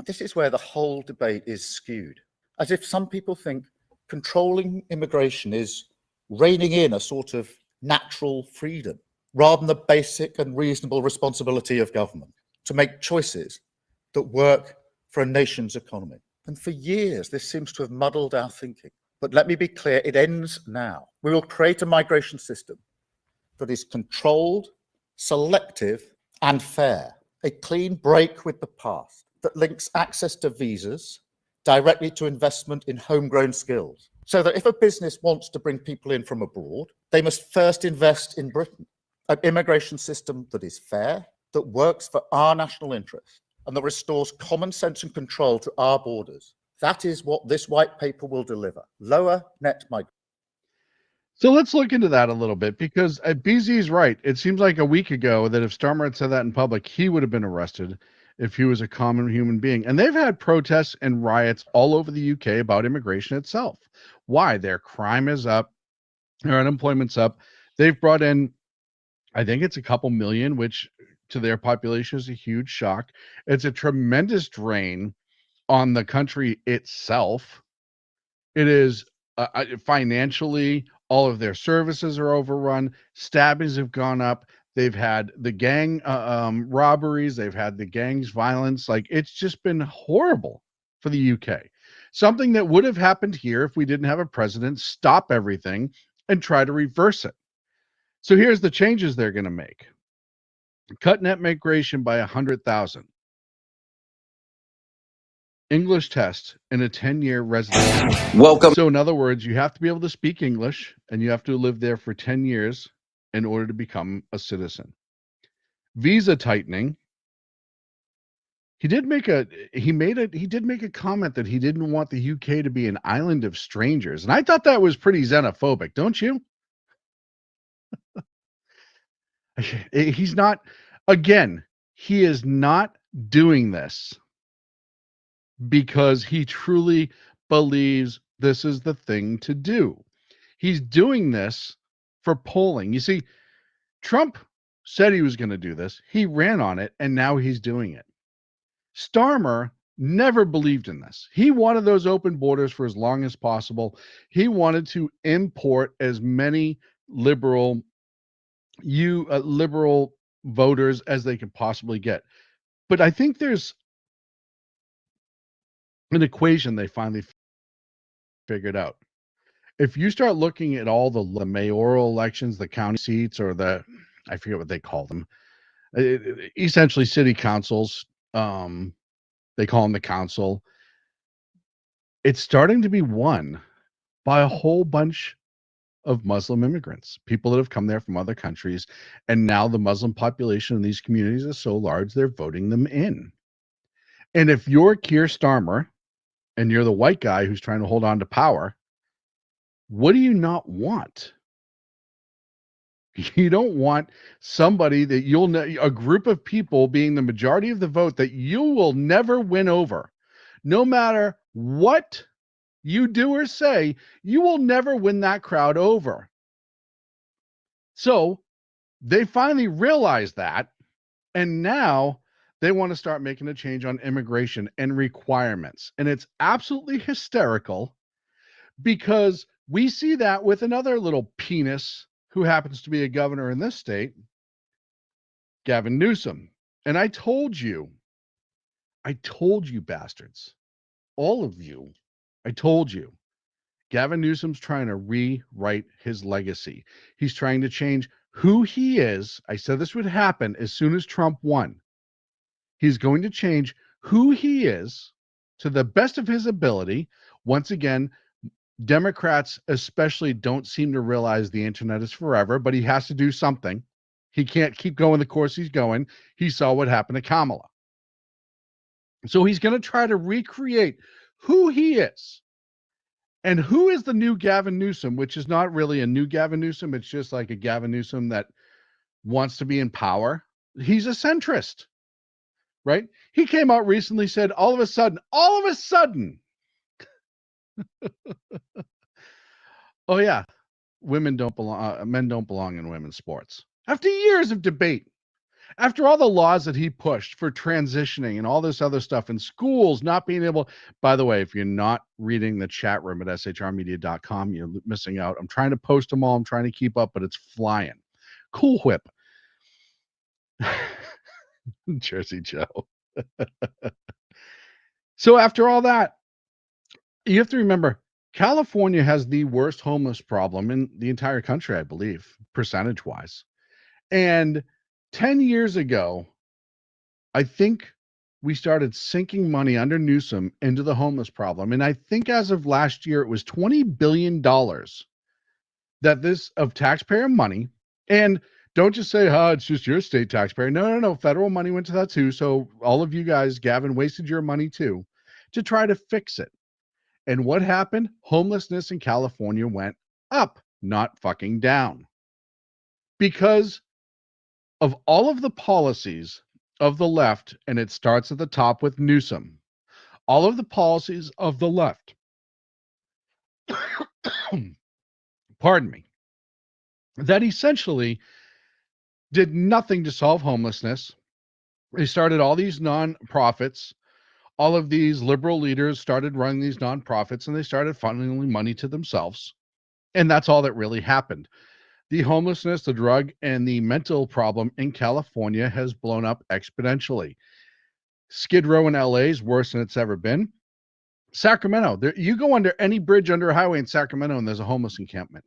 this is where the whole debate is skewed, as if some people think controlling immigration is reining in a sort of natural freedom rather than the basic and reasonable responsibility of government to make choices that work for a nation's economy. And for years, this seems to have muddled our thinking. But let me be clear, it ends now. We will create a migration system that is controlled, selective, and fair. A clean break with the past that links access to visas directly to investment in homegrown skills. So that if a business wants to bring people in from abroad, they must first invest in Britain. An immigration system that is fair, that works for our national interest, and that restores common sense and control to our borders. That is what this white paper will deliver. Lower net migration. So let's look into that a little bit because BZ's right. It seems like a week ago that if Starmer had said that in public, he would have been arrested if he was a common human being. And they've had protests and riots all over the UK about immigration itself. Why? Their crime is up, their unemployment's up. They've brought in, I think it's a couple million, which to their population is a huge shock. It's a tremendous drain on the country itself. It is financially, all of their services are overrun. Stabbings have gone up. They've had the gang robberies. They've had the gangs violence. Like, it's just been horrible for the UK. Something that would have happened here if we didn't have a president stop everything and try to reverse it. So here's the changes they're going to make. Cut net migration by 100,000. English test in a 10-year residency. Welcome. So in other words, you have to be able to speak English and you have to live there for 10 years in order to become a citizen. Visa tightening. He did make a comment that he didn't want the UK to be an island of strangers. And I thought that was pretty xenophobic, don't you? He's not, again, he is not doing this because he truly believes this is the thing to do. He's doing this for polling. You see, Trump said he was going to do this. He ran on it, and now he's doing it. Starmer never believed in this. He wanted those open borders for as long as possible. He wanted to import as many liberal voters as they could possibly get. But I think there's an equation they finally figured out. If you start looking at all the mayoral elections, the county seats, or I forget what they call them, essentially city councils, they call them the council. It's starting to be won by a whole bunch of Muslim immigrants, people that have come there from other countries. And now the Muslim population in these communities is so large, they're voting them in. And if you're Keir Starmer and you're the white guy who's trying to hold on to power, what do you not want? You don't want somebody that a group of people being the majority of the vote that you will never win over, no matter what you do or say, you will never win that crowd over. So they finally realized that, and now they want to start making a change on immigration and requirements. And it's absolutely hysterical because we see that with another little penis who happens to be a governor in this state, Gavin Newsom. And I told you bastards, all of you, I told you, Gavin Newsom's trying to rewrite his legacy. He's trying to change who he is. I said this would happen as soon as Trump won. He's going to change who he is to the best of his ability. Once again, Democrats especially don't seem to realize the internet is forever, but he has to do something. He can't keep going the course he's going. He saw what happened to Kamala. So he's going to try to recreate who he is. And who is the new Gavin Newsom, which is not really a new Gavin Newsom. It's just like a Gavin Newsom that wants to be in power. He's a centrist, right? He came out recently, said all of a sudden, oh yeah, men don't belong in women's sports. After years of debate, after all the laws that he pushed for transitioning and all this other stuff in schools not being able, by the way, if you're not reading the chat room at shrmedia.com, you're missing out. I'm trying to post them all. I'm trying to keep up, but it's flying. Cool Whip. Jersey Joe. So after all that, you have to remember, California has the worst homeless problem in the entire country, I believe, percentage-wise. And 10 years ago, I think we started sinking money under Newsom into the homeless problem. And I think as of last year, it was $20 billion that this of taxpayer money. And don't just say, it's just your state taxpayer. No. Federal money went to that too. So all of you guys, Gavin, wasted your money too to try to fix it. And what happened? Homelessness in California went up, not fucking down. Because of all of the policies of the left, and it starts at the top with Newsom, all of the policies of the left, pardon me, that essentially did nothing to solve homelessness. They started all these nonprofits. All of these liberal leaders started running these nonprofits, and they started funneling money to themselves. And that's all that really happened. The homelessness, the drug, and the mental problem in California has blown up exponentially. Skid Row in LA is worse than it's ever been. Sacramento, you go under any bridge under a highway in Sacramento, and there's a homeless encampment.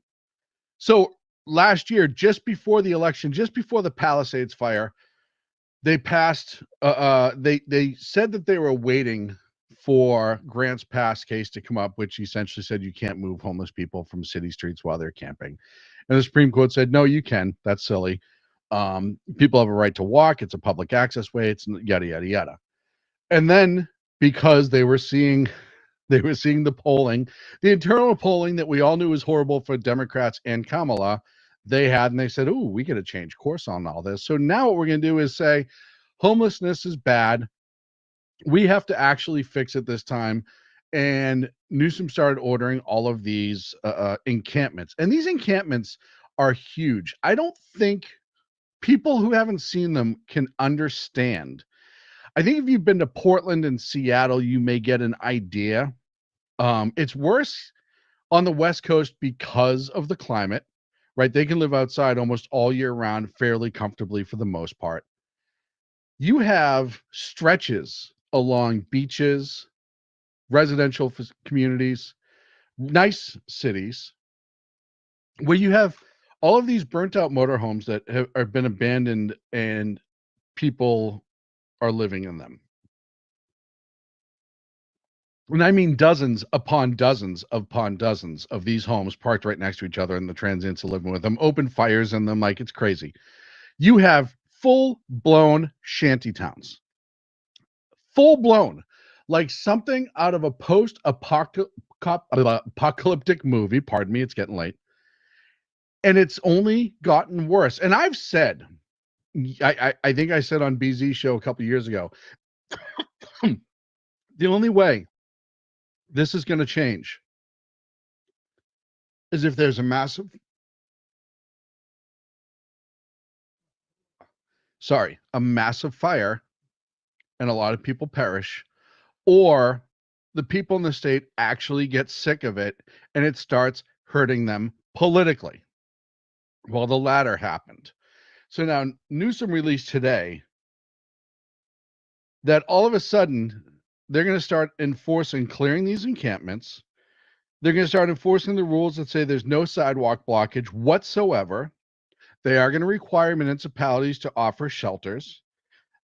So last year, just before the election, just before the Palisades fire, they passed, they said that they were waiting for Grants Pass case to come up, which essentially said you can't move homeless people from city streets while they're camping. And the Supreme Court said, no, you can. That's silly. People have a right to walk. It's a public access way. It's yada, yada, yada. And then because they were seeing the polling, the internal polling that we all knew was horrible for Democrats and Kamala, they said, oh, we got to change course on all this. So now what we're going to do is say homelessness is bad. We have to actually fix it this time. And Newsom started ordering all of these encampments. And these encampments are huge. I don't think people who haven't seen them can understand. I think if you've been to Portland and Seattle, you may get an idea. It's worse on the West Coast because of the climate, right? They can live outside almost all year round fairly comfortably for the most part. You have stretches along beaches, residential communities, nice cities, where you have all of these burnt out motorhomes that have been abandoned and people are living in them. And I mean dozens upon dozens of these homes parked right next to each other, and the transients are living with them, open fires in them like it's crazy. You have full-blown shanty towns. Full-blown. Like something out of a post-apocalyptic movie. Pardon me, it's getting late. And it's only gotten worse. And I've said, I think I said on BZ's show a couple years ago, the only way this is going to change is if there's a massive fire and a lot of people perish, or the people in the state actually get sick of it and it starts hurting them politically. Well, the latter happened. So now Newsom released today that all of a sudden they're going to start enforcing clearing these encampments. They're going to start enforcing the rules that say there's no sidewalk blockage whatsoever. They are going to require municipalities to offer shelters.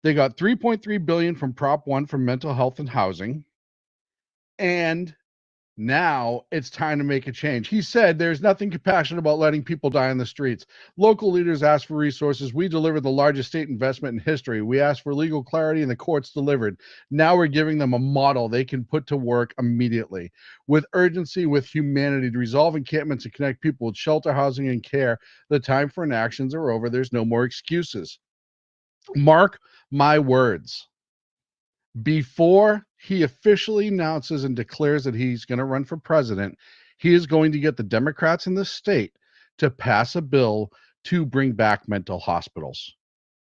They got 3.3 billion from Prop 1 for mental health and housing. And now it's time to make a change. He said there's nothing compassionate about letting people die in the streets. Local leaders asked for resources. We delivered the largest state investment in history. We asked for legal clarity and the courts delivered. Now we're giving them a model they can put to work immediately with urgency, with humanity, to resolve encampments and connect people with shelter, housing, and care. The time for inactions are over. There's no more excuses. Mark my words. Before he officially announces and declares that he's going to run for president, he is going to get the Democrats in the state to pass a bill to bring back mental hospitals.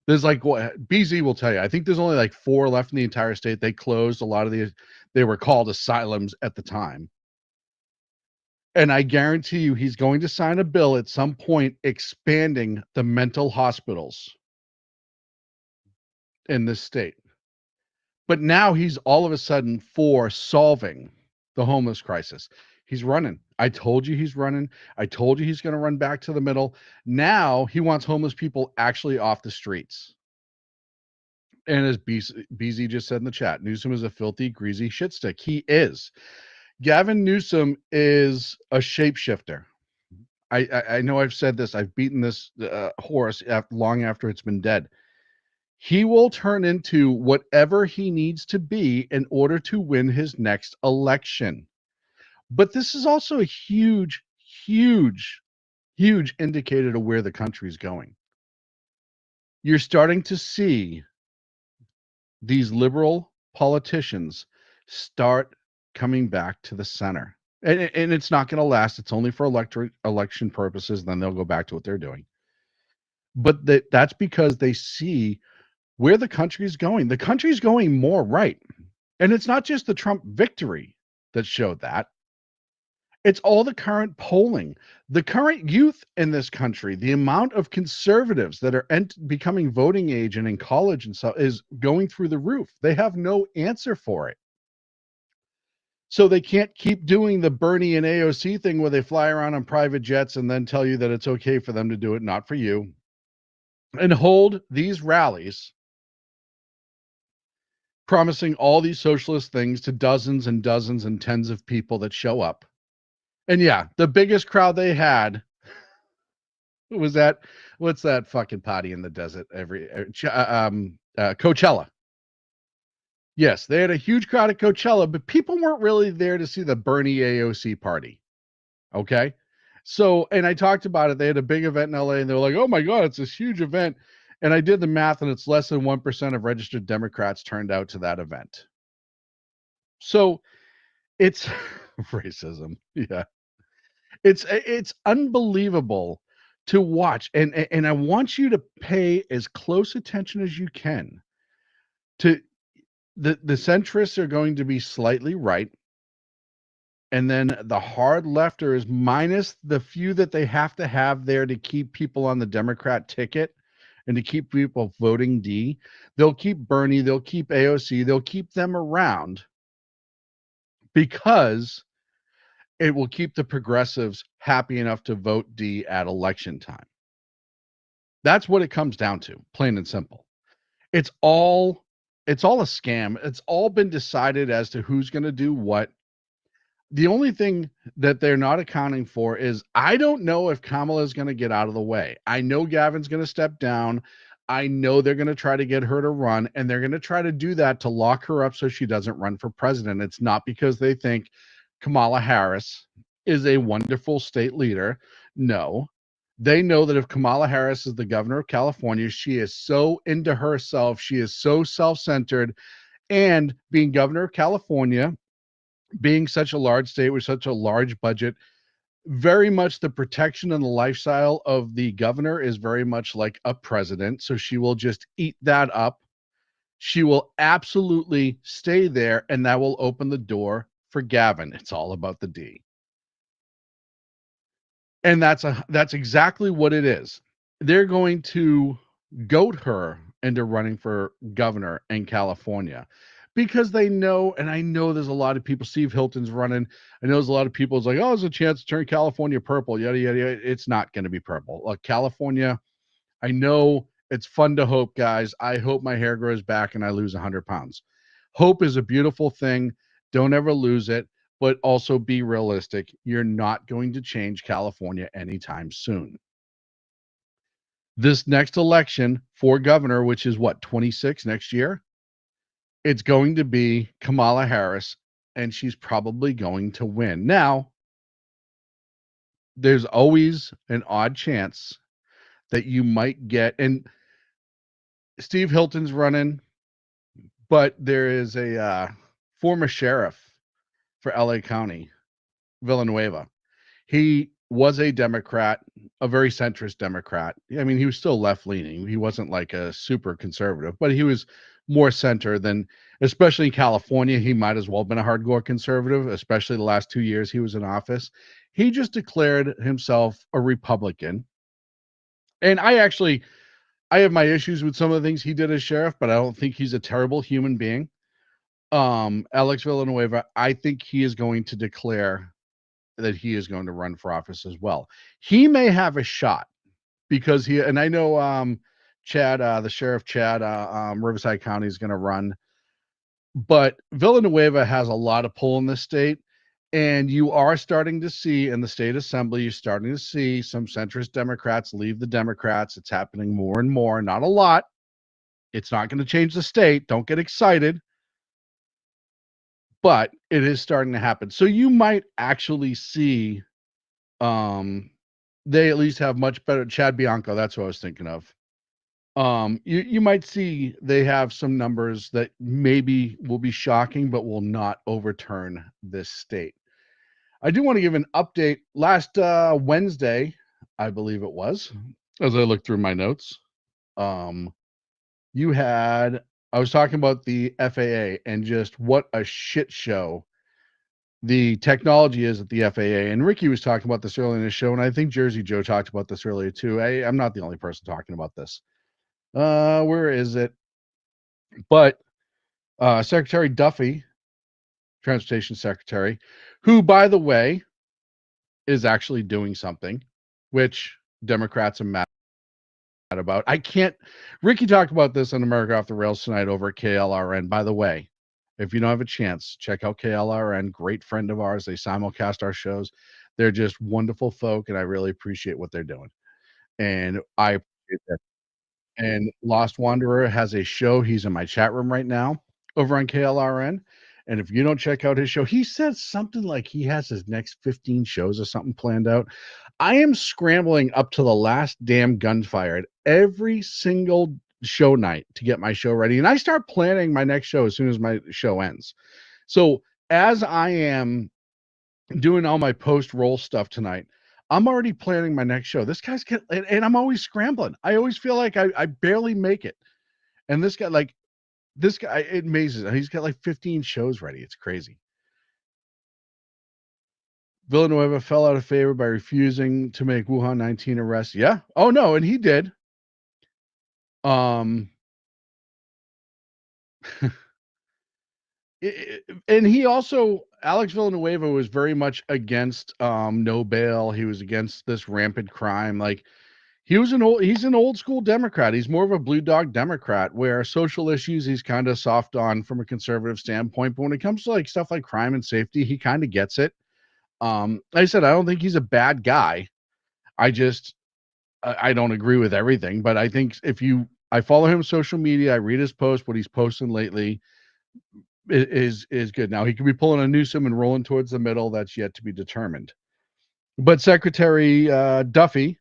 There's like what BZ will tell you. I think there's only like 4 left in the entire state. They closed a lot of they were called asylums at the time. And I guarantee you he's going to sign a bill at some point expanding the mental hospitals in this state. But now he's all of a sudden for solving the homeless crisis. He's running. I told you he's running. I told you he's going to run back to the middle. Now he wants homeless people actually off the streets. And as BZ just said in the chat, Newsom is a filthy, greasy shitstick. He is. Gavin Newsom is a shapeshifter. I know I've said this. I've beaten this horse long after it's been dead. He will turn into whatever he needs to be in order to win his next election. But this is also a huge, huge, huge indicator to where the country's going. You're starting to see these liberal politicians start coming back to the center. And it's not going to last. It's only for election purposes. Then they'll go back to what they're doing. But that's because they see where the country is going. The country's going more right. And it's not just the Trump victory that showed that. It's all the current polling. The current youth in this country, the amount of conservatives that are becoming voting age and in college and so is going through the roof. They have no answer for it. So they can't keep doing the Bernie and AOC thing where they fly around on private jets and then tell you that it's okay for them to do it, not for you, and hold these rallies promising all these socialist things to dozens and dozens and tens of people that show up. And yeah, the biggest crowd they had was what's that fucking party in the desert Coachella. Yes, they had a huge crowd at Coachella, but people weren't really there to see the Bernie AOC party. Okay? So, and I talked about it. They had a big event in LA and they were like, oh my God, it's this huge event. And I did the math and it's less than 1% of registered Democrats turned out to that event. So it's racism. Yeah. It's unbelievable to watch. And I want you to pay as close attention as you can to the centrists are going to be slightly right. And then the hard lefters, minus the few that they have to have there to keep people on the Democrat ticket and to keep people voting D, they'll keep Bernie, they'll keep AOC, they'll keep them around because it will keep the progressives happy enough to vote D at election time. That's what it comes down to, plain and simple. It's all a scam. It's all been decided as to who's going to do what. The only thing that they're not accounting for is I don't know if Kamala is going to get out of the way. I know Gavin's going to step down. I know they're going to try to get her to run, and they're going to try to do that to lock her up so she doesn't run for president. It's not because they think Kamala Harris is a wonderful state leader. No, they know that if Kamala Harris is the governor of California, she is so into herself. She is so self-centered, and being governor of California, being such a large state with such a large budget, very much the protection and the lifestyle of the governor is very much like a president. So she will just eat that up. She will absolutely stay there, and that will open the door for Gavin. It's all about the D. And that's exactly what it is. They're going to goat her into running for governor in California because they know, and I know there's a lot of people, Steve Hilton's running. I know there's a lot of people is like, oh, there's a chance to turn California purple, yada, yada, yada. It's not going to be purple. Look, California, I know it's fun to hope, guys. I hope my hair grows back and I lose 100 pounds. Hope is a beautiful thing. Don't ever lose it, but also be realistic. You're not going to change California anytime soon. This next election for governor, which is what, 26 next year, it's going to be Kamala Harris, and she's probably going to win. Now, there's always an odd chance that you might get, and Steve Hilton's running, but there is a former sheriff for LA County, Villanueva. He was a Democrat, a very centrist Democrat. I mean, he was still left leaning. He wasn't like a super conservative, but he was more center than, especially in California, he might as well have been a hardcore conservative, especially the last 2 years he was in office. He just declared himself a Republican. And I have my issues with some of the things he did as sheriff, but I don't think he's a terrible human being. Alex Villanueva, I think he is going to declare that he is going to run for office as well. He may have a shot because and I know Chad, the sheriff Chad, Riverside County is going to run, but Villanueva has a lot of pull in this state. And you are starting to see in the state assembly, you're starting to see some centrist Democrats leave the Democrats. It's happening more and more, not a lot. It's not going to change the state. Don't get excited. But it is starting to happen. So you might actually see they at least have much better Chad Bianco, that's what I was thinking of. You might see they have some numbers that maybe will be shocking, but will not overturn this state. I do want to give an update. Last Wednesday, I believe it was, as I look through my notes, I was talking about the FAA and just what a shit show the technology is at the FAA. And Ricky was talking about this earlier in the show, and I think Jersey Joe talked about this earlier too. I'm not the only person talking about this. Where is it? But Secretary Duffy, Transportation Secretary, who, by the way, is actually doing something, which Democrats are mad about. Ricky talked about this on America Off the Rails tonight over at KLRN. By the way, if you don't have a chance, check out KLRN, great friend of ours. They simulcast our shows. They're just wonderful folk, and I really appreciate what they're doing. And I appreciate that. And Lost Wanderer has a show. He's in my chat room right now over on KLRN. And if you don't check out his show, he said something like he has his next 15 shows or something planned out. I am scrambling up to the last damn gunfire at every single show night to get my show ready. And I start planning my next show as soon as my show ends. So as I am doing all my post-roll stuff tonight, I'm already planning my next show. This guy's and I'm always scrambling. I always feel like I barely make it. And this guy, it amazes. He's got like 15 shows ready. It's crazy. Villanueva fell out of favor by refusing to make Wuhan 19 arrests. Yeah. Oh no, and he did. And he also, Alex Villanueva was very much against no bail. He was against this rampant crime. Like he's an old school Democrat. He's more of a blue dog Democrat, where social issues he's kind of soft on from a conservative standpoint. But when it comes to like stuff like crime and safety, he kind of gets it. Like I said, I don't think he's a bad guy. I don't agree with everything, but I think I follow him on social media, I read his posts, what he's posting lately is good. Now he could be pulling a Newsom and rolling towards the middle. That's yet to be determined. But Secretary Duffy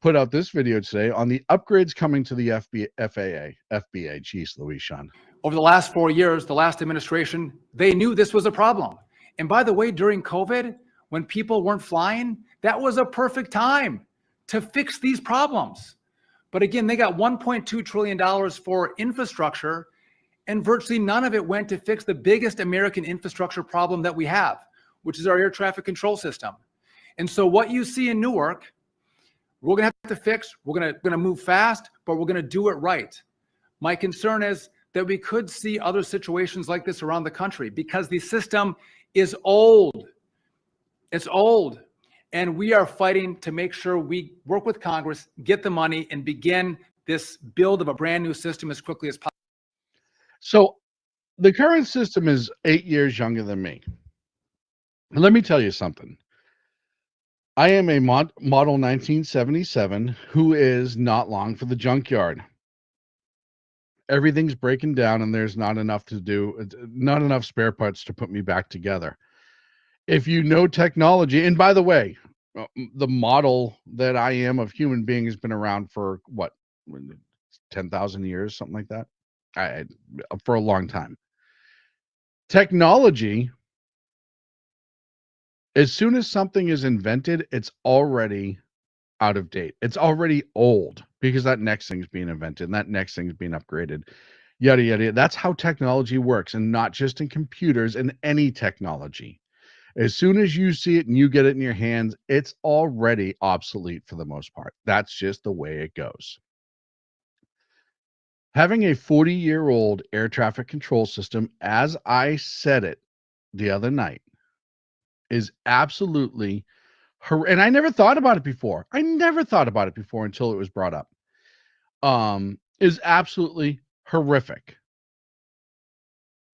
put out this video today on the upgrades coming to the FBA. Geez, Louise, Sean. Over the last 4 years, the last administration, they knew this was a problem. And by the way, during COVID, when people weren't flying, that was a perfect time to fix these problems. But again, they got $1.2 trillion for infrastructure, and virtually none of it went to fix the biggest American infrastructure problem that we have, which is our air traffic control system. And so what you see in Newark, we're going to have to fix. We're going to move fast, but we're going to do it right. My concern is that we could see other situations like this around the country because the system is old. It's old. And we are fighting to make sure we work with Congress, get the money, and begin this build of a brand new system as quickly as possible. So the current system is 8 years younger than me. And let me tell you something. I am a model 1977 who is not long for the junkyard. Everything's breaking down and there's not enough to do, not enough spare parts to put me back together. If you know technology, and by the way, the model that I am of human being has been around for what, 10,000 years, something like that. For a long time. Technology, as soon as something is invented, it's already out of date. It's already old because that next thing's being invented and that next thing's being upgraded. Yada, yada, yada. That's how technology works, and not just in computers, in any technology. As soon as you see it and you get it in your hands, it's already obsolete for the most part. That's just the way it goes. Having a 40-year-old air traffic control system, as I said it the other night, is absolutely and I never thought about it before. I never thought about it before until it was brought up. Is absolutely horrific.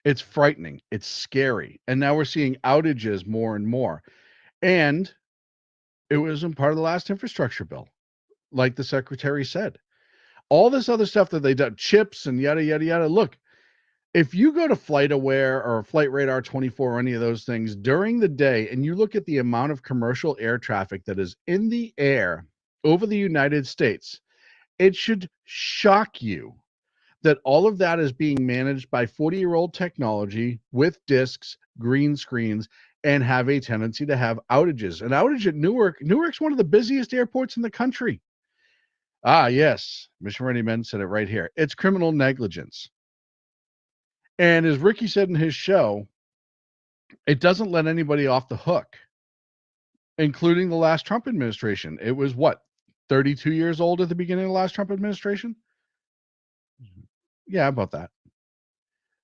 It's frightening. It's scary. And now we're seeing outages more and more. And it wasn't part of the last infrastructure bill, like the secretary said. All this other stuff that they done, chips and yada, yada, yada. Look, if you go to FlightAware or Flight Radar 24 or any of those things during the day, and you look at the amount of commercial air traffic that is in the air over the United States, it should shock you that all of that is being managed by 40-year-old technology with discs, green screens, and have a tendency to have outages. An outage at Newark's one of the busiest airports in the country. Ah, yes. Mission Ready Men said it right here. It's criminal negligence. And as Ricky said in his show, it doesn't let anybody off the hook, including the last Trump administration. It was what, 32 years old at the beginning of the last Trump administration? Yeah, about that.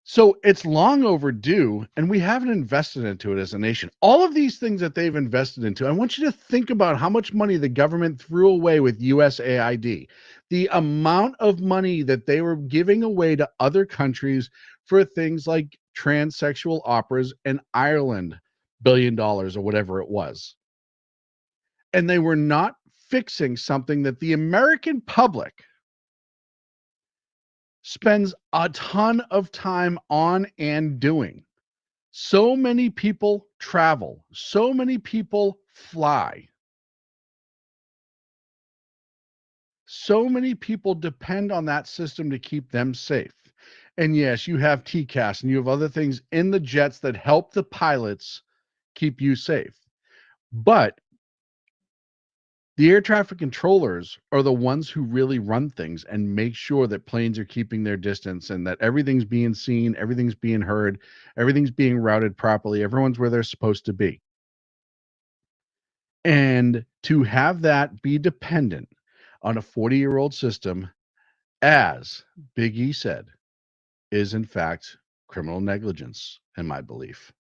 So it's long overdue, and we haven't invested into it as a nation. All of these things that they've invested into, I want you to think about how much money the government threw away with USAID. The amount of money that they were giving away to other countries for things like transsexual operas in Ireland, $1 billion or whatever it was. And they were not fixing something that the American public spends a ton of time on and doing. So many people travel. So many people fly. So many people depend on that system to keep them safe. And yes, you have TCAS and you have other things in the jets that help the pilots keep you safe. But the air traffic controllers are the ones who really run things and make sure that planes are keeping their distance and that everything's being seen, everything's being heard, everything's being routed properly, everyone's where they're supposed to be. And to have that be dependent on a 40-year-old system, as Big E said, is in fact criminal negligence, in my belief.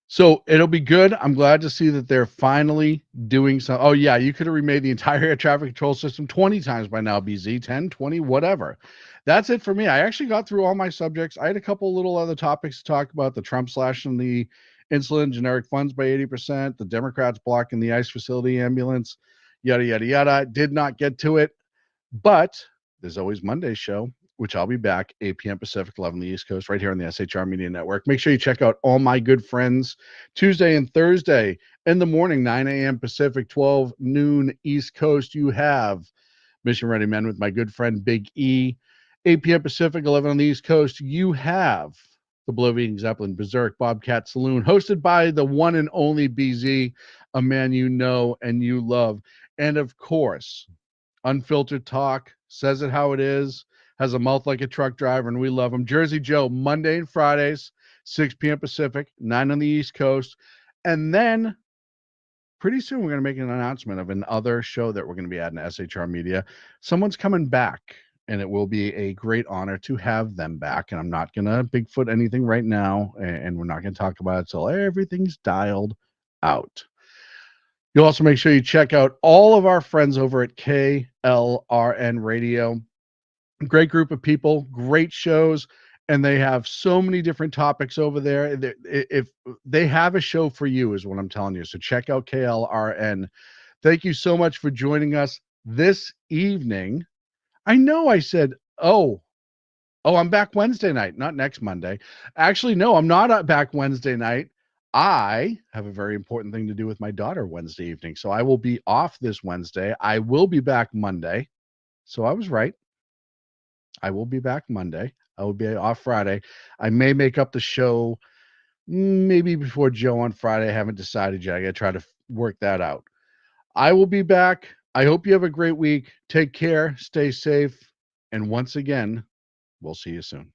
So it'll be good. I'm glad to see that they're finally doing some. Oh, yeah, you could have remade the entire air traffic control system 20 times by now, BZ, 10, 20, whatever. That's it for me. I actually got through all my subjects. I had a couple little other topics to talk about: the Trump slashing the insulin generic funds by 80%, the Democrats blocking the ICE facility ambulance, yada, yada, yada. Did not get to it, but there's always Monday's show, which I'll be back 8 p.m. Pacific, 11 the East Coast, right here on the SHR Media Network. Make sure you check out all my good friends Tuesday and Thursday in the morning, 9 a.m. Pacific, 12 noon East Coast. You have Mission Ready Men with my good friend Big E. 8 p.m. Pacific, 11 on the East Coast. You have The Bloviating Zeppelin, Berserk, Bobcat Saloon, hosted by the one and only BZ, a man you know and you love. And of course, unfiltered talk, says it how it is, has a mouth like a truck driver, and we love him. Jersey Joe, Monday and Fridays, 6 p.m. Pacific, 9 on the East Coast. And then pretty soon we're going to make an announcement of another show that we're going to be adding to SHR Media. Someone's coming back, and it will be a great honor to have them back. And I'm not going to Bigfoot anything right now, and we're not going to talk about it till everything's dialed out. You'll also make sure you check out all of our friends over at KLRN Radio. Great group of people, great shows, and they have so many different topics over there. If they have a show for you, is what I'm telling you. So check out KLRN. Thank you so much for joining us this evening. I know I said, oh, I'm back Wednesday night, not next Monday. Actually, no, I'm not back Wednesday night. I have a very important thing to do with my daughter Wednesday evening. So I will be off this Wednesday. I will be back Monday. So I was right. I will be back Monday. I will be off Friday. I may make up the show maybe before Joe on Friday. I haven't decided yet. I got to try to work that out. I will be back. I hope you have a great week. Take care. Stay safe. And once again, we'll see you soon.